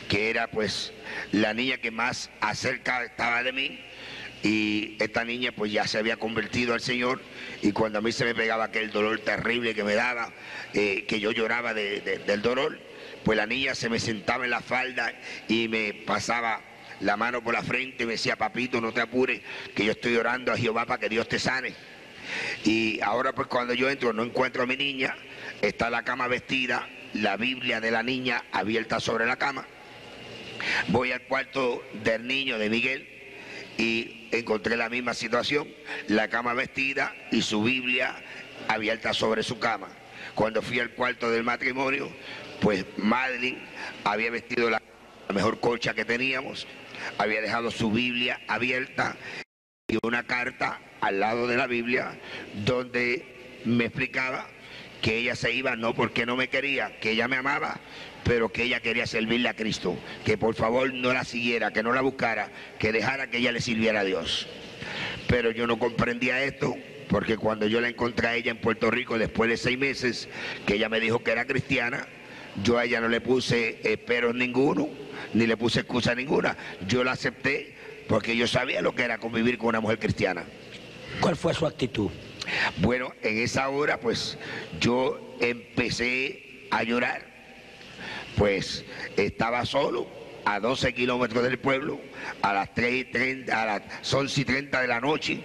que era pues la niña que más acerca estaba de mí, y esta niña pues ya se había convertido al Señor, y cuando a mí se me pegaba aquel dolor terrible que me daba, que yo lloraba del dolor, pues la niña se me sentaba en la falda y me pasaba la mano por la frente y me decía: papito, no te apures, que yo estoy orando a Jehová para que Dios te sane. Y ahora pues cuando yo entro no encuentro a mi niña, está la cama vestida, la Biblia de la niña abierta sobre la cama. Voy al cuarto del niño, de Miguel, y encontré la misma situación, la cama vestida y su Biblia abierta sobre su cama. Cuando fui al cuarto del matrimonio, pues Madeline había vestido la mejor colcha que teníamos, había dejado su Biblia abierta y una carta al lado de la Biblia donde me explicaba que ella se iba no porque no me quería, que ella me amaba, pero que ella quería servirle a Cristo, que por favor no la siguiera, que no la buscara, que dejara que ella le sirviera a Dios. Pero yo no comprendía esto, porque cuando yo la encontré a ella en Puerto Rico después de 6 meses, que ella me dijo que era cristiana, yo a ella no le puse peros ninguno, ni le puse excusa ninguna. Yo la acepté porque yo sabía lo que era convivir con una mujer cristiana. ¿Cuál fue su actitud? Bueno, en esa hora pues yo empecé a llorar. Pues estaba solo a 12 kilómetros del pueblo, a las 3:30, a las 11:30 de la noche,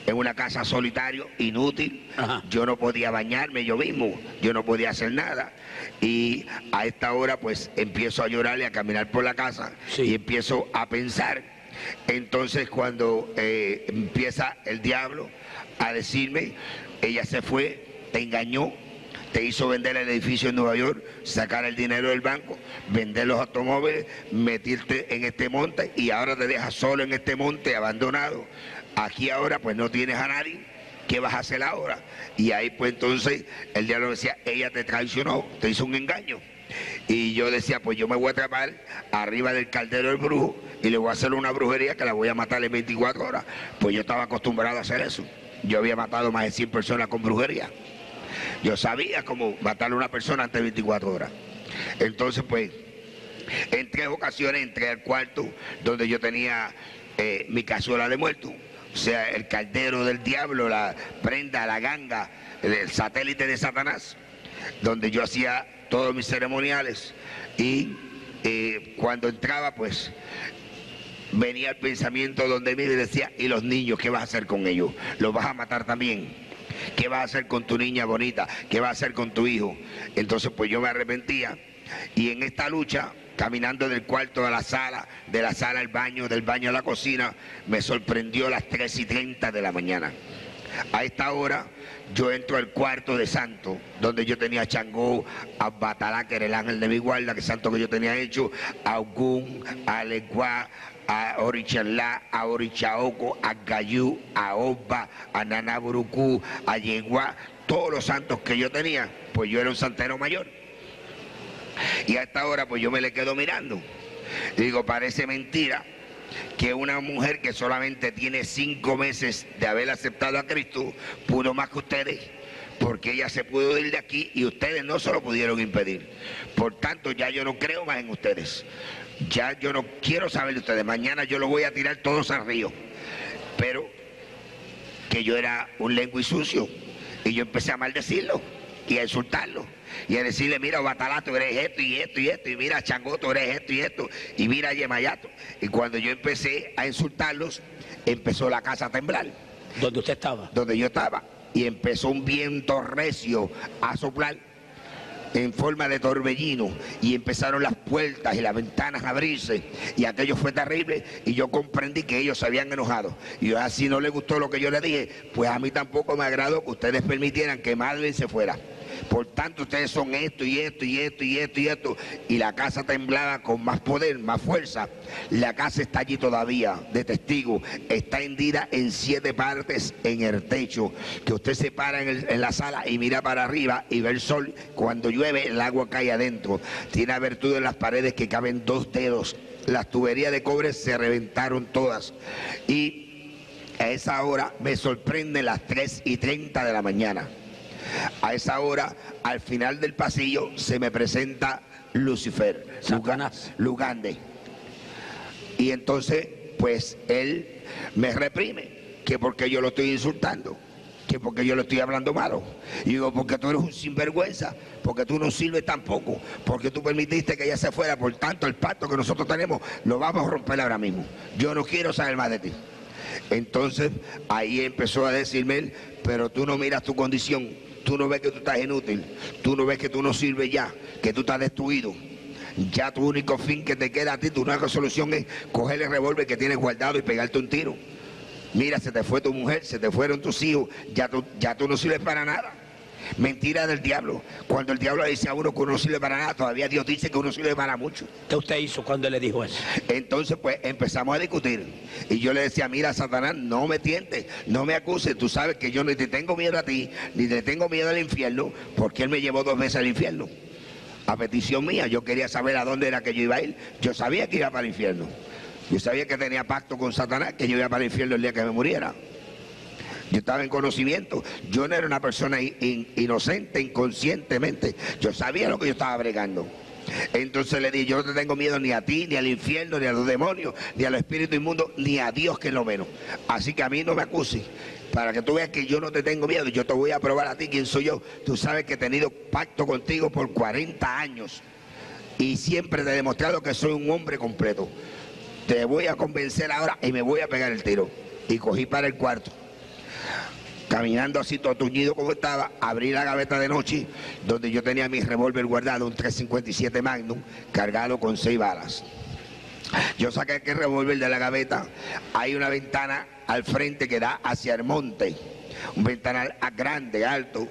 en una casa solitario, inútil. Ajá. Yo no podía bañarme yo mismo, yo no podía hacer nada. Y a esta hora pues empiezo a llorar y a caminar por la casa, sí, y empiezo a pensar. Entonces cuando empieza el diablo a decirme: ella se fue, te engañó, te hizo vender el edificio en Nueva York, sacar el dinero del banco, vender los automóviles, meterte en este monte, y ahora te dejas solo en este monte abandonado. Aquí ahora pues no tienes a nadie, ¿qué vas a hacer ahora? Y ahí pues entonces el diablo decía: ella te traicionó, te hizo un engaño. Y yo decía: pues yo me voy a trepar arriba del caldero del brujo y le voy a hacer una brujería que la voy a matar en 24 horas. Pues yo estaba acostumbrado a hacer eso. Yo había matado más de 100 personas con brujería. Yo sabía cómo matar a una persona antes de 24 horas. Entonces pues en 3 ocasiones entré al cuarto donde yo tenía mi cazuela de muerto, o sea, el caldero del diablo, la prenda, la ganga, el satélite de Satanás, donde yo hacía todos mis ceremoniales. Y cuando entraba pues venía el pensamiento donde me decía: ¿y los niños qué vas a hacer con ellos? ¿Los vas a matar también? ¿Qué vas a hacer con tu niña bonita? ¿Qué vas a hacer con tu hijo? Entonces pues yo me arrepentía, y en esta lucha, caminando del cuarto a la sala, de la sala al baño, del baño a la cocina, me sorprendió a las 3:30 de la mañana. A esta hora yo entro al cuarto de santo, donde yo tenía a Changó, a Batalá, que era el ángel de mi guarda, que es santo que yo tenía hecho, a Ogún, a Leguá, a Orichalá, a Orichaoco, a Gayú, a Oba, a Nanaburucú, a Yeguá, todos los santos que yo tenía, pues yo era un santero mayor. Y a esta hora pues yo me le quedo mirando. Y digo: parece mentira que una mujer que solamente tiene 5 meses de haber aceptado a Cristo pudo más que ustedes, porque ella se pudo ir de aquí y ustedes no se lo pudieron impedir. Por tanto, ya yo no creo más en ustedes. Ya yo no quiero saber de ustedes. Mañana yo los voy a tirar todos al río. Pero que yo era un lengua y sucio, y yo empecé a maldecirlo. y a insultarlo. Y a decirle, mira, Batalá, tú eres esto y esto y esto, y mira, Changó, tú eres esto y esto, y mira, Yemayato. Y cuando yo empecé a insultarlos, empezó la casa a temblar. ¿Dónde usted estaba? Donde yo estaba. Y empezó un viento recio a soplar en forma de torbellino, y empezaron las puertas y las ventanas a abrirse, y aquello fue terrible, y yo comprendí que ellos se habían enojado. Y así no les gustó lo que yo les dije, pues a mí tampoco me agradó que ustedes permitieran que Madeline se fuera. Por tanto, ustedes son esto y esto y esto y esto y esto. Y la casa temblaba con más poder, más fuerza. La casa está allí todavía, de testigo. Está hendida en 7 partes en el techo. Que usted se para en la sala y mira para arriba y ve el sol. Cuando llueve, el agua cae adentro. Tiene abertura en las paredes que caben 2 dedos. Las tuberías de cobre se reventaron todas. Y a esa hora me sorprende las 3:30 de la mañana. A esa hora, al final del pasillo, se me presenta Lucifer, Satanás, Lugande. Y entonces, pues, él me reprime, que porque yo lo estoy insultando, que porque yo le estoy hablando malo. Y digo, porque tú eres un sinvergüenza, porque tú no sirves tampoco, porque tú permitiste que ella se fuera. Por tanto, el pacto que nosotros tenemos, lo vamos a romper ahora mismo. Yo no quiero saber más de ti. Entonces, ahí empezó a decirme él, pero tú no miras tu condición. Tú no ves que tú estás inútil, tú no ves que tú no sirves ya, que tú estás destruido. Ya tu único fin que te queda a ti, tu única solución es coger el revólver que tienes guardado y pegarte un tiro. Mira, se te fue tu mujer, se te fueron tus hijos, ya tú no sirves para nada. Mentira del diablo. Cuando el diablo le dice a uno que uno no sirve para nada, todavía Dios dice que uno sirve para mucho. ¿Qué usted hizo cuando le dijo eso? Entonces pues empezamos a discutir. Y yo le decía, mira, Satanás, no me tientes, no me acuses. Tú sabes que yo ni te tengo miedo a ti, ni te tengo miedo al infierno, porque él me llevó 2 veces al infierno. A petición mía, yo quería saber a dónde era que yo iba a ir. Yo sabía que iba para el infierno. Yo sabía que tenía pacto con Satanás, que yo iba para el infierno el día que me muriera. Yo estaba en conocimiento. Yo no era una persona inocente, inconscientemente. Yo sabía lo que yo estaba bregando. Entonces le dije, yo no te tengo miedo ni a ti, ni al infierno, ni a los demonios, ni a los espíritus inmundos, ni a Dios, que es lo menos. Así que a mí no me acuses. Para que tú veas que yo no te tengo miedo, yo te voy a probar a ti quién soy yo. Tú sabes que he tenido pacto contigo por 40 años. Y siempre te he demostrado que soy un hombre completo. Te voy a convencer ahora y me voy a pegar el tiro. Y cogí para el cuarto. Caminando así todo tuñido como estaba, abrí la gaveta de noche donde yo tenía mi revólver guardado, un 357 Magnum, cargado con 6 balas. Yo saqué aquel revólver de la gaveta. Hay una ventana al frente que da hacia el monte, un ventanal grande, alto,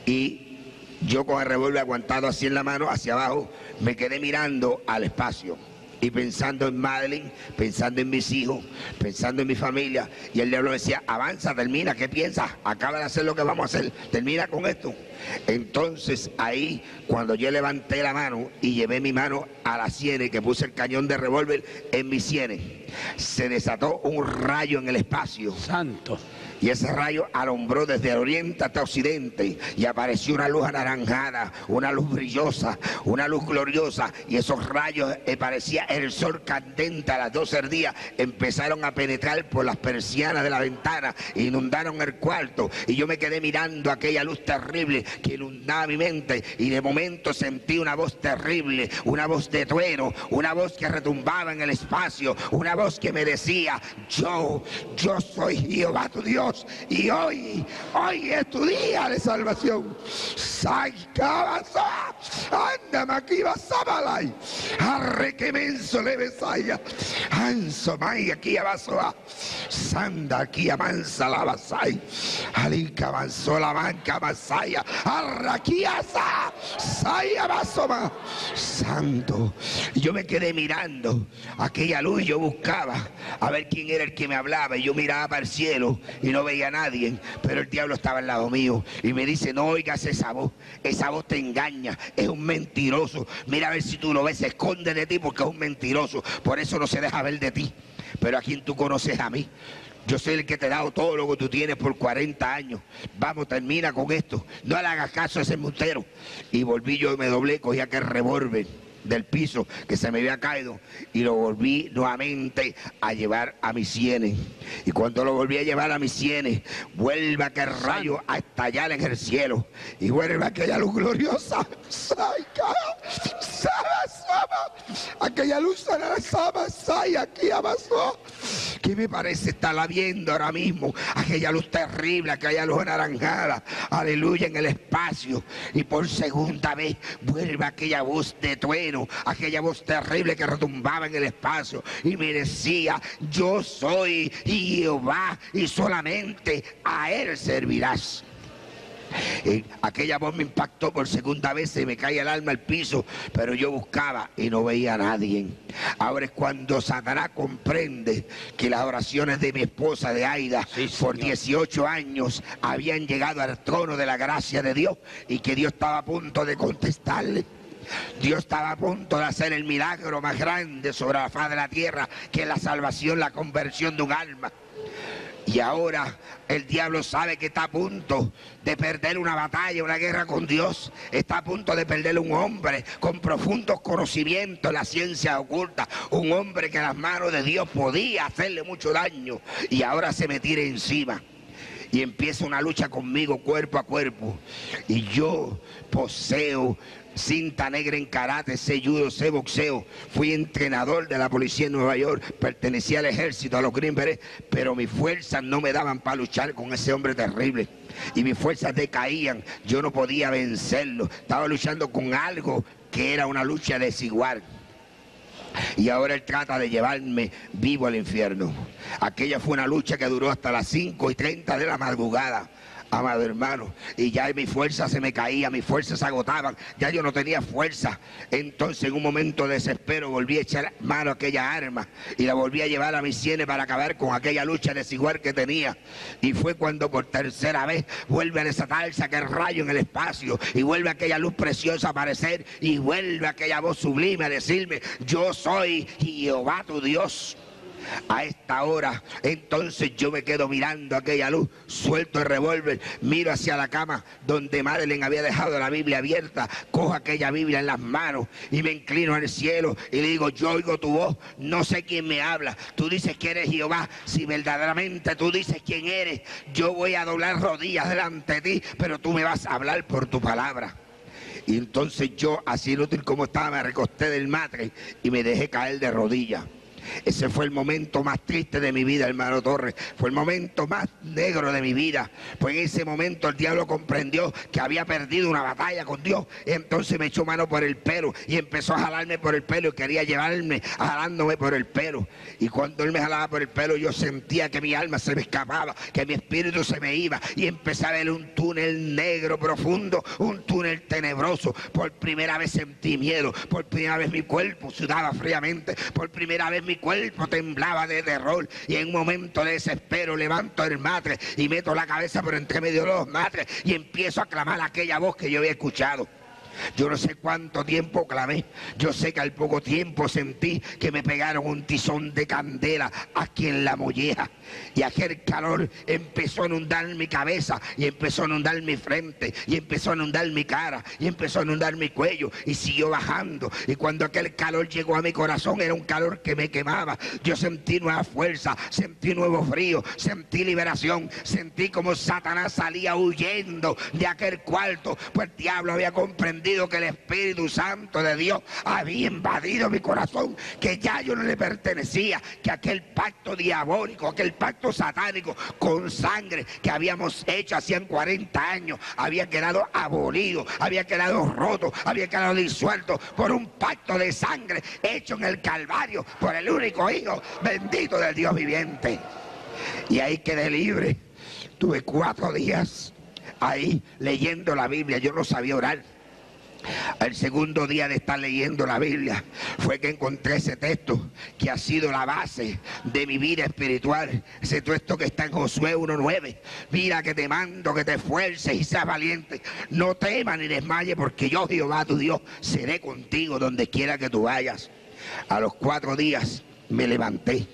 y yo con el revólver aguantado así en la mano, hacia abajo, me quedé mirando al espacio y pensando en Madeline, pensando en mis hijos, pensando en mi familia. Y el diablo decía, avanza, termina, ¿qué piensas? Acaba de hacer lo que vamos a hacer, termina con esto. Entonces ahí, cuando yo levanté la mano y llevé mi mano a las sienes, que puse el cañón de revólver en mis sienes, se desató un rayo en el espacio. Santo. Y ese rayo alumbró desde el oriente hasta occidente, y apareció una luz anaranjada, una luz brillosa, una luz gloriosa, y esos rayos parecía el sol candente a las 12 del día. Empezaron a penetrar por las persianas de la ventana, inundaron el cuarto, y yo me quedé mirando aquella luz terrible que inundaba mi mente, y de momento sentí una voz terrible, una voz de trueno, una voz que retumbaba en el espacio, una voz que me decía, yo soy Jehová tu Dios, y hoy es tu día de salvación. Anda, Maquiva Sabalay, arre que menso le besaya, anso mai aquí abaso, sanda aquí amansa la basay, alica avanzó la manca masaya, arraquiasa, saya basoma, santo. Y yo me quedé mirando aquella luz, yo buscaba a ver quién era el que me hablaba, y yo miraba para el cielo y no veía a nadie, pero el diablo estaba al lado mío y me dice, no oigas esa voz te engaña, es un mentiroso, mira a ver si tú lo ves, se esconde de ti porque es un mentiroso, por eso no se deja ver de ti. Pero a quien tú conoces, a mí. Yo soy el que te he dado todo lo que tú tienes por 40 años. Vamos, termina con esto. No le hagas caso a ese embustero. Y volví yo y me doblé, cogí aquel revólver del piso que se me había caído y lo volví nuevamente a llevar a mis sienes. Y cuando lo volví a llevar a mis sienes, vuelve aquel rayo a estallar en el cielo y vuelve aquella luz gloriosa. Aquella luz aquí amasó. ¿Qué me parece estarla viendo ahora mismo? Aquella luz terrible, aquella luz anaranjada, aleluya, en el espacio. Y por segunda vez vuelve aquella voz de trueno, aquella voz terrible que retumbaba en el espacio y me decía: yo soy Jehová y solamente a él servirás. Aquella voz me impactó por segunda vez, se me cae el alma al piso, pero yo buscaba y no veía a nadie. Ahora es cuando Satanás comprende que las oraciones de mi esposa, de Aida, por 18 años habían llegado al trono de la gracia de Dios y que Dios estaba a punto de contestarle. Dios estaba a punto de hacer el milagro más grande sobre la faz de la tierra, que es la salvación, la conversión de un alma. Y ahora el diablo sabe que está a punto de perder una batalla, una guerra con Dios. Está a punto de perder un hombre con profundos conocimientos en la ciencia oculta. Un hombre que en las manos de Dios podía hacerle mucho daño. Y ahora se me tira encima. Y empieza una lucha conmigo cuerpo a cuerpo. Y yo poseo cinta negra en karate, sé judo, sé boxeo. Fui entrenador de la policía en Nueva York, pertenecía al ejército, a los Green Berets, pero mis fuerzas no me daban para luchar con ese hombre terrible. Y mis fuerzas decaían, yo no podía vencerlo. Estaba luchando con algo que era una lucha desigual. Y ahora él trata de llevarme vivo al infierno. Aquella fue una lucha que duró hasta las 5:30 de la madrugada, amado hermano, y ya mi fuerza se me caía, mis fuerzas se agotaban, ya yo no tenía fuerza. Entonces en un momento de desespero volví a echar mano a aquella arma y la volví a llevar a mis sienes para acabar con aquella lucha desigual que tenía. Y fue cuando por tercera vez vuelve a desatarse aquel rayo en el espacio y vuelve aquella luz preciosa a aparecer y vuelve aquella voz sublime a decirme: yo soy Jehová tu Dios. A esta hora, entonces yo me quedo mirando aquella luz, suelto el revólver, miro hacia la cama donde Madeleine había dejado la Biblia abierta, cojo aquella Biblia en las manos y me inclino al cielo y le digo: yo oigo tu voz, no sé quién me habla, tú dices que eres Jehová, si verdaderamente tú dices quién eres, yo voy a doblar rodillas delante de ti, pero tú me vas a hablar por tu palabra. Y entonces yo, así inútil como estaba, me recosté del matre y me dejé caer de rodillas. Ese fue el momento más triste de mi vida, hermano Torres. Fue el momento más negro de mi vida. Pues en ese momento el diablo comprendió que había perdido una batalla con Dios. Y entonces me echó mano por el pelo y empezó a jalarme por el pelo y quería llevarme jalándome por el pelo. Y cuando él me jalaba por el pelo, yo sentía que mi alma se me escapaba, que mi espíritu se me iba. Y empecé a ver un túnel negro profundo, un túnel tenebroso. Por primera vez sentí miedo. Por primera vez mi cuerpo sudaba fríamente. Por primera vez mi cuerpo temblaba de terror y en un momento de desespero levanto el matre y meto la cabeza por entre medio de los matres y empiezo a clamar aquella voz que yo había escuchado. Yo no sé cuánto tiempo clamé, yo sé que al poco tiempo sentí que me pegaron un tizón de candela aquí en la molleja y aquel calor empezó a inundar mi cabeza y empezó a inundar mi frente y empezó a inundar mi cara y empezó a inundar mi cuello y siguió bajando. Y cuando aquel calor llegó a mi corazón era un calor que me quemaba. Yo sentí nueva fuerza, sentí nuevo frío, sentí liberación, sentí como Satanás salía huyendo de aquel cuarto, pues el diablo había comprendido que el Espíritu Santo de Dios había invadido mi corazón, que ya yo no le pertenecía, que aquel pacto diabólico, aquel pacto satánico con sangre que habíamos hecho hacían 40 años había quedado abolido, había quedado roto, había quedado disuelto por un pacto de sangre hecho en el Calvario por el único Hijo bendito del Dios viviente. Y ahí quedé libre. Tuve 4 días ahí leyendo la Biblia, yo no sabía orar. El segundo día de estar leyendo la Biblia fue que encontré ese texto que ha sido la base de mi vida espiritual. Ese texto que está en Josué 1:9. Mira que te mando que te esfuerces y seas valiente. No temas ni desmayes, porque yo, Jehová tu Dios, seré contigo donde quiera que tú vayas. A los 4 días me levanté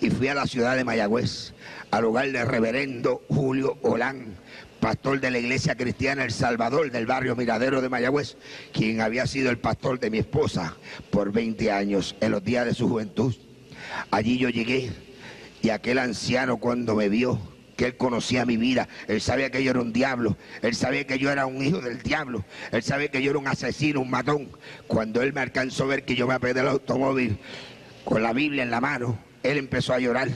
y fui a la ciudad de Mayagüez, al hogar del reverendo Julio Olán, pastor de la iglesia cristiana El Salvador del barrio Miradero de Mayagüez, quien había sido el pastor de mi esposa por 20 años en los días de su juventud. Allí yo llegué y aquel anciano, cuando me vio, que él conocía mi vida, él sabía que yo era un diablo, él sabía que yo era un hijo del diablo, él sabía que yo era un asesino, un matón. Cuando él me alcanzó a ver que yo me apegué del automóvil con la Biblia en la mano, él empezó a llorar.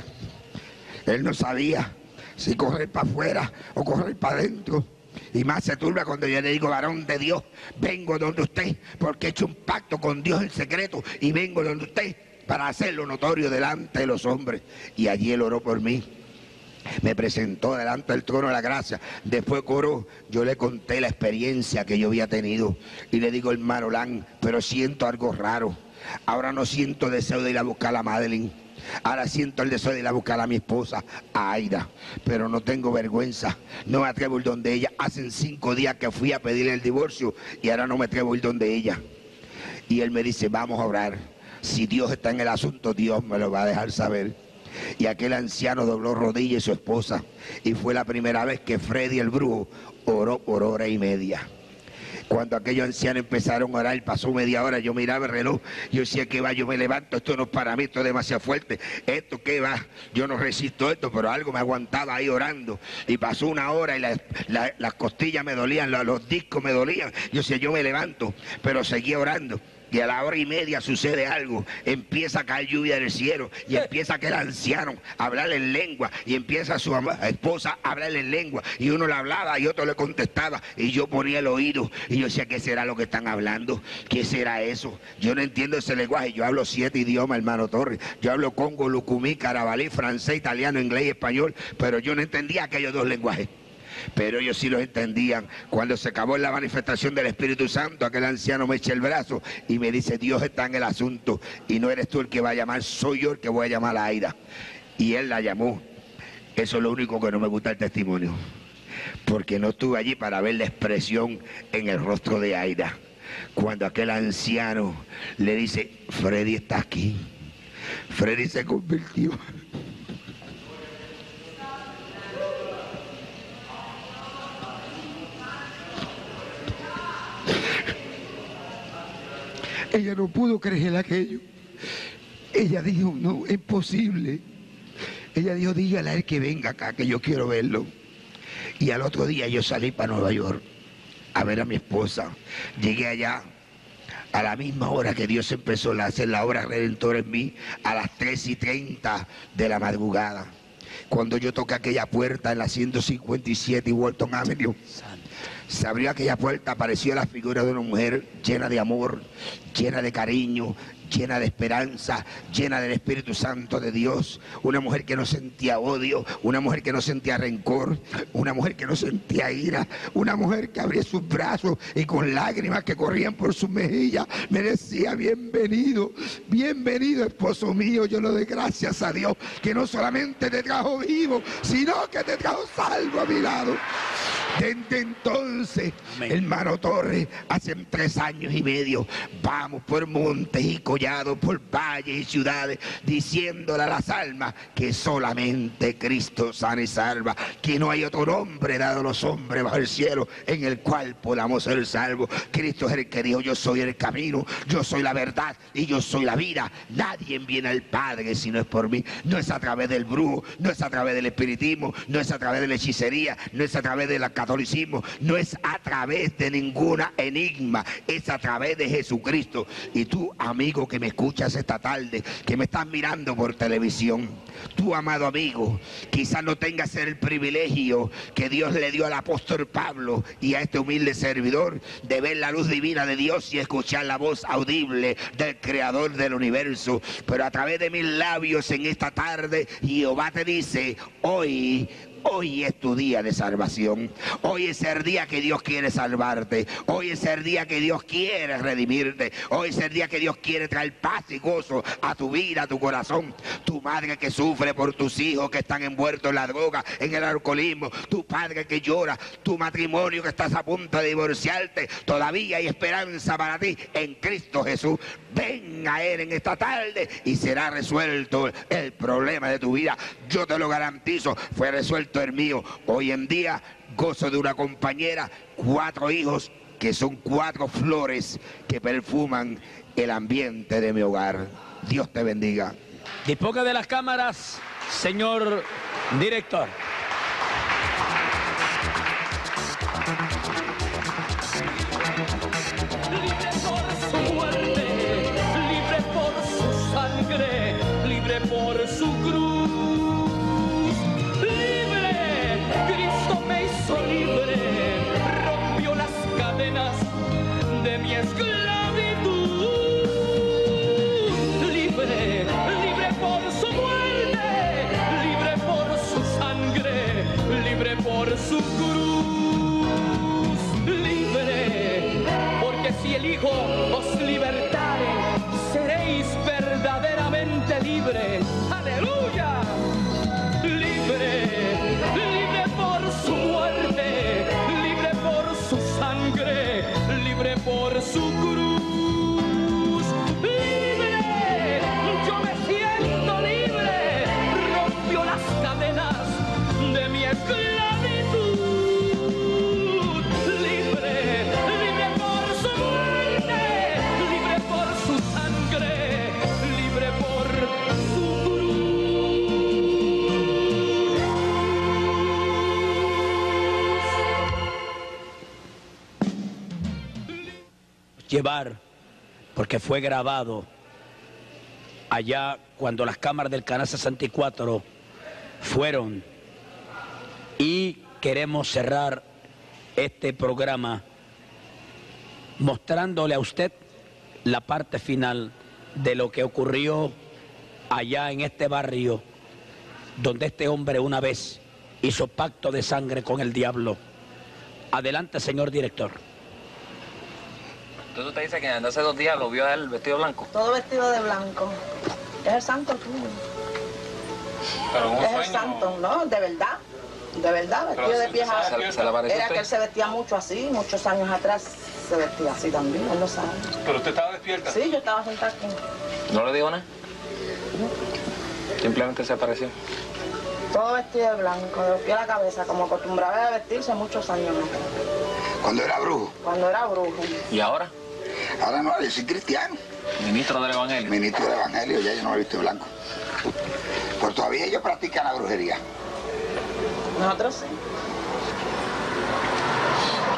Él no sabía si correr para afuera o correr para adentro. Y más se turba cuando yo le digo: varón de Dios, vengo donde usted, porque he hecho un pacto con Dios en secreto y vengo donde usted para hacerlo notorio delante de los hombres. Y allí él oró por mí, me presentó delante del trono de la gracia. Después oró, yo le conté la experiencia que yo había tenido y le digo: hermano Lan, pero siento algo raro. Ahora no siento deseo de ir a buscar a Madeline, ahora siento el deseo de ir a buscar a mi esposa, a Aida, pero no tengo vergüenza, no me atrevo a ir donde ella. Hacen 5 días que fui a pedirle el divorcio y ahora no me atrevo a ir donde ella. Y él me dice: vamos a orar, si Dios está en el asunto, Dios me lo va a dejar saber. Y aquel anciano dobló rodillas y su esposa, y fue la primera vez que Freddy el brujo oró por 1 hora y media. Cuando aquellos ancianos empezaron a orar, pasó media hora, yo miraba el reloj, yo decía: ¿qué va? Yo me levanto, esto no es para mí, esto es demasiado fuerte, esto ¿qué va? Yo no resisto esto, pero algo me aguantaba ahí orando. Y pasó 1 hora y las costillas me dolían, los discos me dolían. Yo decía: yo me levanto, pero seguía orando. Y a la 1 hora y media sucede algo, empieza a caer lluvia del cielo y empieza aquel anciano a hablarle en lengua y empieza su esposa a hablarle en lengua, y uno le hablaba y otro le contestaba y yo ponía el oído y yo decía: ¿qué será lo que están hablando? ¿Qué será eso? Yo no entiendo ese lenguaje. Yo hablo 7 idiomas, hermano Torres. Yo hablo congo, lucumí, carabalí, francés, italiano, inglés y español, pero yo no entendía aquellos 2 lenguajes. Pero ellos sí los entendían. Cuando se acabó la manifestación del Espíritu Santo, aquel anciano me echa el brazo y me dice: Dios está en el asunto y no eres tú el que va a llamar, soy yo el que voy a llamar a Aida. Y él la llamó. Eso es lo único que no me gusta el testimonio, porque no estuve allí para ver la expresión en el rostro de Aida. Cuando aquel anciano le dice: Freddy está aquí, Freddy se convirtió. Ella no pudo creer aquello. Ella dijo: no, es posible. Ella dijo: dígale a él que venga acá, que yo quiero verlo. Y al otro día yo salí para Nueva York a ver a mi esposa. Llegué allá a la misma hora que Dios empezó a hacer la obra redentora en mí, a las 3:30 de la madrugada. Cuando yo toqué aquella puerta en la 157 y Walton Avenue, se abrió aquella puerta, apareció la figura de una mujer llena de amor, llena de cariño, llena de esperanza, llena del Espíritu Santo de Dios. Una mujer que no sentía odio, una mujer que no sentía rencor, una mujer que no sentía ira, una mujer que abría sus brazos y con lágrimas que corrían por sus mejillas me decía: bienvenido, bienvenido esposo mío. Yo le doy gracias a Dios que no solamente te trajo vivo, sino que te trajo salvo a mi lado. Desde entonces, amén, hermano Torres, hace 3 años y medio, vamos por montes y collados, por valles y ciudades, diciéndole a las almas que solamente Cristo sana y salva, que no hay otro nombre dado a los hombres bajo el cielo en el cual podamos ser salvos. Cristo es el que dijo: yo soy el camino, yo soy la verdad y yo soy la vida. Nadie viene al Padre si no es por mí. No es a través del brujo, no es a través del espiritismo, no es a través de la hechicería, no es a través de la catolicismo, no es a través de ninguna enigma, es a través de Jesucristo. Y tú, amigo que me escuchas esta tarde, que me estás mirando por televisión, tú, amado amigo, quizás no tengas el privilegio que Dios le dio al apóstol Pablo y a este humilde servidor de ver la luz divina de Dios y escuchar la voz audible del Creador del universo, pero a través de mis labios en esta tarde Jehová te dice: hoy es tu día de salvación. Hoy es el día que Dios quiere salvarte. Hoy es el día que Dios quiere redimirte. Hoy es el día que Dios quiere traer paz y gozo a tu vida, a tu corazón. Tu madre que sufre por tus hijos que están envueltos en la droga, en el alcoholismo. Tu padre que llora. Tu matrimonio que estás a punto de divorciarte. Todavía hay esperanza para ti en Cristo Jesús. Ven a Él en esta tarde y será resuelto el problema de tu vida. Yo te lo garantizo. Fue resuelto suelto el mío. Hoy en día gozo de una compañera, 4 hijos, que son 4 flores que perfuman el ambiente de mi hogar. Dios te bendiga. Disponga de las cámaras, señor director. Libre por su muerte, libre por su sangre, libre por su cruz. Libre, Cristo me hizo libre, rompió las cadenas de mi esclavitud. Libre, libre por su muerte, libre por su sangre, libre por su cruz. Libre, porque si el Hijo os libertare, seréis verdaderamente libres. ¡Aleluya! Libre, libre por su muerte, libre por su sangre, libre por su cruz. Libre, yo me siento libre, rompió las cadenas de mi esclavitud. Libre, libre por su muerte, libre por su sangre, libre por su Llevar, porque fue grabado allá cuando las cámaras del Canal 64 fueron, y queremos cerrar este programa mostrándole a usted la parte final de lo que ocurrió allá en este barrio donde este hombre una vez hizo pacto de sangre con el diablo. Adelante, señor director. Entonces usted dice que hace 2 días lo vio a él vestido blanco. Todo vestido de blanco. Es el santo tuyo. Pero un Es sueño. el santo, ¿no? De verdad. De verdad, vestido de pies a... ¿Se le apareció a Era que él usted? se vestía mucho así, muchos años atrás se vestía así también, él lo sabe. ¿Pero usted estaba despierta? Sí, yo estaba sentada aquí. ¿No le digo nada? Simplemente se apareció. Todo vestido de blanco, de los pies a la cabeza, como acostumbraba a vestirse muchos años atrás, Cuando era brujo. cuando era brujo. ¿Y ahora? Ahora no, yo soy cristiano. Ministro del Evangelio. Ministro del Evangelio, ya yo no lo he visto blanco. Pero todavía ellos practican la brujería. Nosotros sí.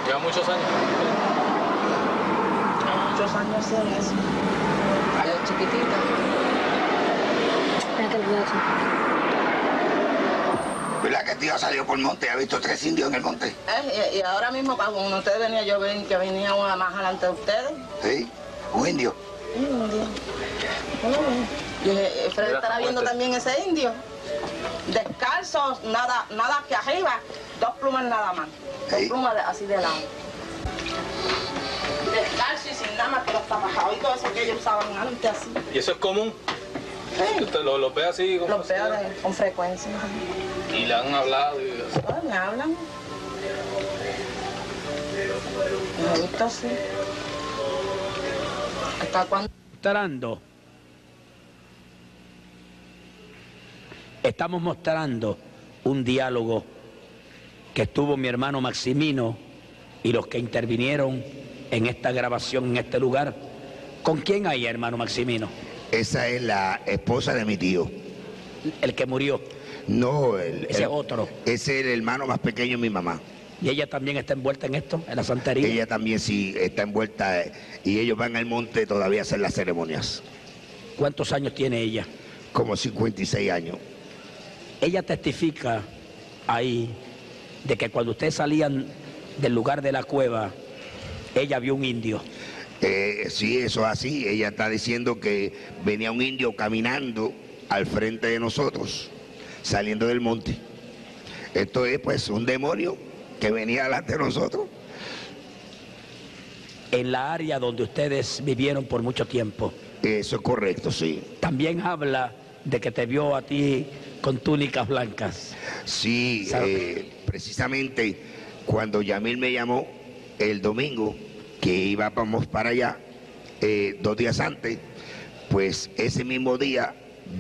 Lleva muchos años. Muchos años sí en eso. Yo chiquitita. Espérate el brazo. ¿Verdad que el tío salió por el monte y ha visto 3 indios en el monte? Y ahora mismo, cuando ustedes venían, yo ven que venía una más adelante de ustedes. Sí, un indio. Indio. Y Fred estará viendo también ese indio. Descalzo, nada que arriba, 2 plumas nada más. 2 Sí. plumas así de lado. Descalzo y sin nada más que los tapajabitos esos que ellos usaban antes así. ¿Y eso es común? Sí. ¿Usted lo ve así? Como Los veo con frecuencia. Y le han hablado y así. Pues, me hablan. Me he visto así. ¿Hasta cuándo? Estamos mostrando un diálogo que tuvo mi hermano Maximino y los que intervinieron en esta grabación en este lugar. ¿Con quién hay, hermano Maximino? Esa es la esposa de mi tío. El que murió. No, Ese es otro. Ese es el hermano más pequeño de mi mamá. ¿Y ella también está envuelta en esto, en la santería? Ella también sí está envuelta y ellos van al monte todavía a hacer las ceremonias. ¿Cuántos años tiene ella? Como 56 años. Ella testifica ahí de que cuando ustedes salían del lugar de la cueva, ella vio un indio. Sí, eso es así. Ella está diciendo que venía un indio caminando al frente de nosotros, saliendo del monte. Esto es pues un demonio que venía delante de nosotros. En la área donde ustedes vivieron por mucho tiempo. Eso es correcto, sí. También habla de que te vio a ti con túnicas blancas. Sí, precisamente cuando Yamil me llamó el domingo que íbamos para allá, 2 días antes, pues ese mismo día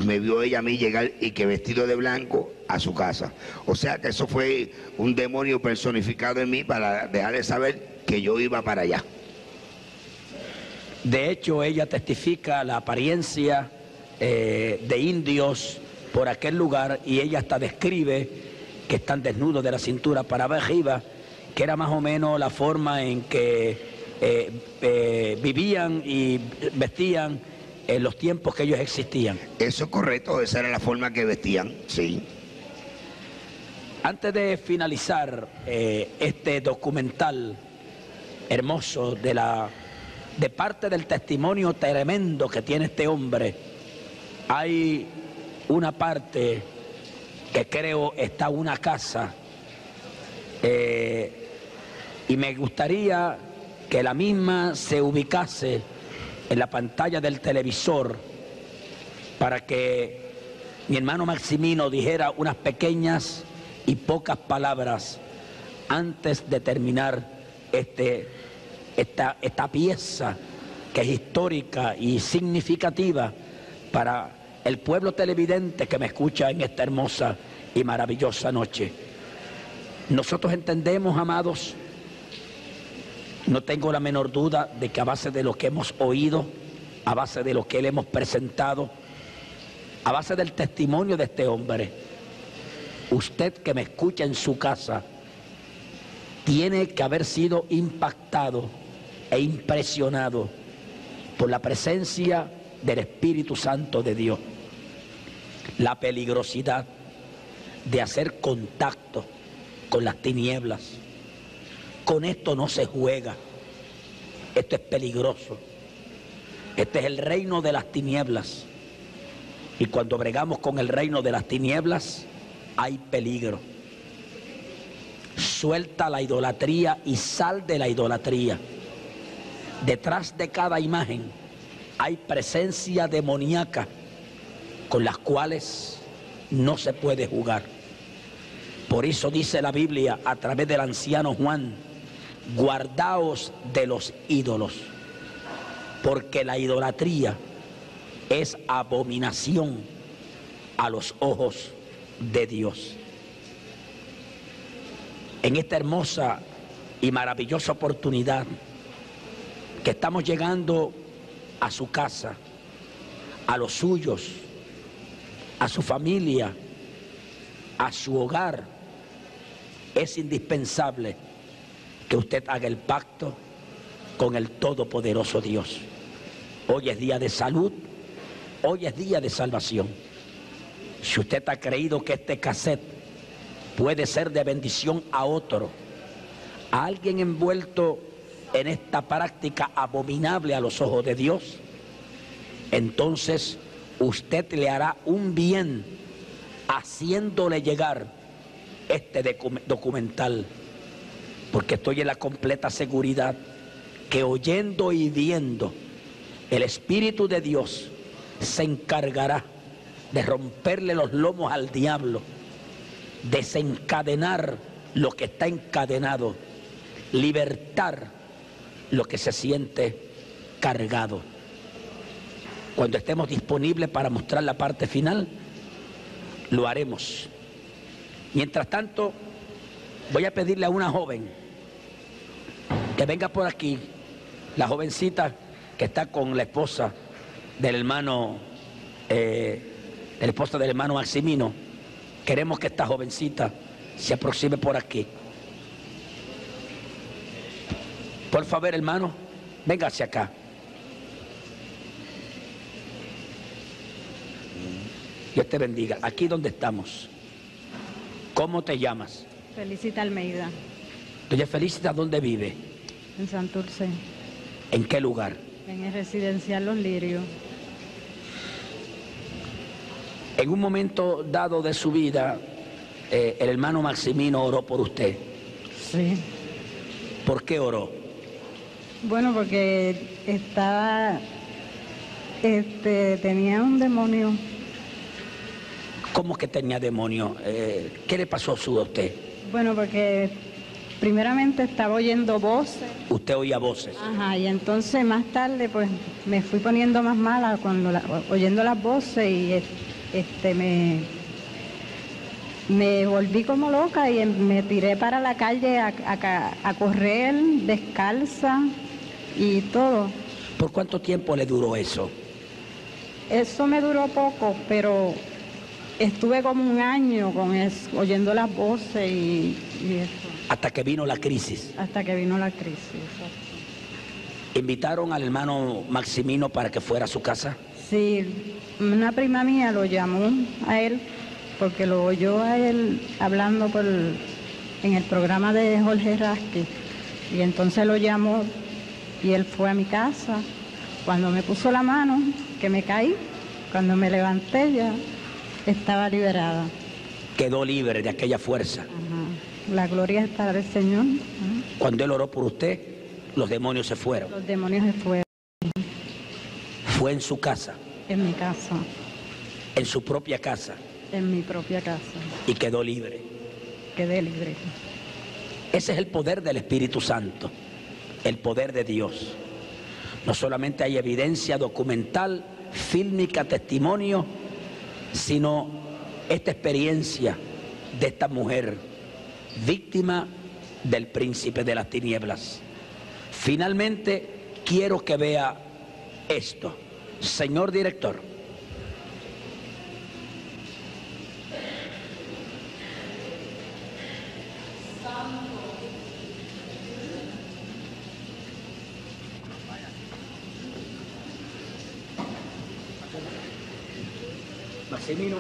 me vio ella a mí llegar y que vestido de blanco a su casa. O sea que eso fue un demonio personificado en mí para dejarle saber que yo iba para allá. De hecho, ella testifica la apariencia de indios por aquel lugar, y ella hasta describe que están desnudos de la cintura para arriba, que era más o menos la forma en que vivían y vestían en los tiempos que ellos existían. Eso es correcto, esa era la forma que vestían, sí. Antes de finalizar este documental hermoso de parte del testimonio tremendo que tiene este hombre, hay una parte que creo está una casa, y me gustaría que la misma se ubicase en la pantalla del televisor para que mi hermano Maximino dijera unas pequeñas y pocas palabras antes de terminar esta pieza que es histórica y significativa para el pueblo televidente que me escucha en esta hermosa y maravillosa noche. Nosotros entendemos, amados, no tengo la menor duda de que a base de lo que hemos oído, a base de lo que le hemos presentado, a base del testimonio de este hombre, usted que me escucha en su casa, tiene que haber sido impactado e impresionado por la presencia del Espíritu Santo de Dios. La peligrosidad de hacer contacto con las tinieblas. Con esto no se juega. Esto es peligroso. Este es el reino de las tinieblas. Y cuando bregamos con el reino de las tinieblas, hay peligro. Suelta la idolatría y sal de la idolatría. Detrás de cada imagen hay presencia demoníaca con las cuales no se puede jugar. Por eso dice la Biblia a través del anciano Juan: guardaos de los ídolos, porque la idolatría es abominación a los ojos de Dios. En esta hermosa y maravillosa oportunidad que estamos llegando a su casa, a los suyos, a su familia, a su hogar, es indispensable que usted haga el pacto con el Todopoderoso Dios. Hoy es día de salud, hoy es día de salvación. Si usted ha creído que este cassette puede ser de bendición a otro, a alguien envuelto en esta práctica abominable a los ojos de Dios, entonces usted le hará un bien haciéndole llegar este documental, porque estoy en la completa seguridad que oyendo y viendo, el Espíritu de Dios se encargará de romperle los lomos al diablo, desencadenar lo que está encadenado, libertar lo que se siente cargado. Cuando estemos disponibles para mostrar la parte final, lo haremos. Mientras tanto, voy a pedirle a una joven que venga por aquí, la jovencita que está con la esposa del hermano, la esposa del hermano Maximino. Queremos que esta jovencita se aproxime por aquí. Por favor, hermano, venga hacia acá. Dios te bendiga. Aquí donde estamos. ¿Cómo te llamas? Felicita Almeida. Doña Felicita, ¿dónde vive? En Santurce. ¿En qué lugar? En el residencial Los Lirios. En un momento dado de su vida, el hermano Maximino oró por usted. Sí. ¿Por qué oró? Bueno, porque estaba, tenía un demonio. ¿Cómo que tenía demonio? ¿Qué le pasó a usted? Bueno, porque primeramente estaba oyendo voces. Usted oía voces. Ajá, y entonces más tarde pues me fui poniendo más mala oyendo las voces y me volví como loca y me tiré para la calle a correr descalza y todo. ¿Por cuánto tiempo le duró eso? Eso me duró poco, pero estuve como un año con eso, oyendo las voces y eso. Hasta que vino la crisis. Hasta que vino la crisis. Exacto. ¿Invitaron al hermano Maximino para que fuera a su casa? Sí, una prima mía lo llamó a él porque lo oyó a él hablando en el programa de Jorge Rasky. Y entonces lo llamó y él fue a mi casa. Cuando me puso la mano, que me caí, cuando me levanté ya estaba liberada. Quedó libre de aquella fuerza. Ajá. La gloria es para el Señor. Ajá. Cuando él oró por usted, los demonios se fueron. Los demonios se fueron. Fue en su casa, En mi casa, en su propia casa, en mi propia casa. y quedó libre. Quedé libre. Ese es el poder del Espíritu Santo, el poder de Dios. No solamente hay evidencia documental, fílmica, testimonio, sino esta experiencia de esta mujer, víctima del príncipe de las tinieblas. Finalmente, quiero que vea esto. Señor director. Maximino.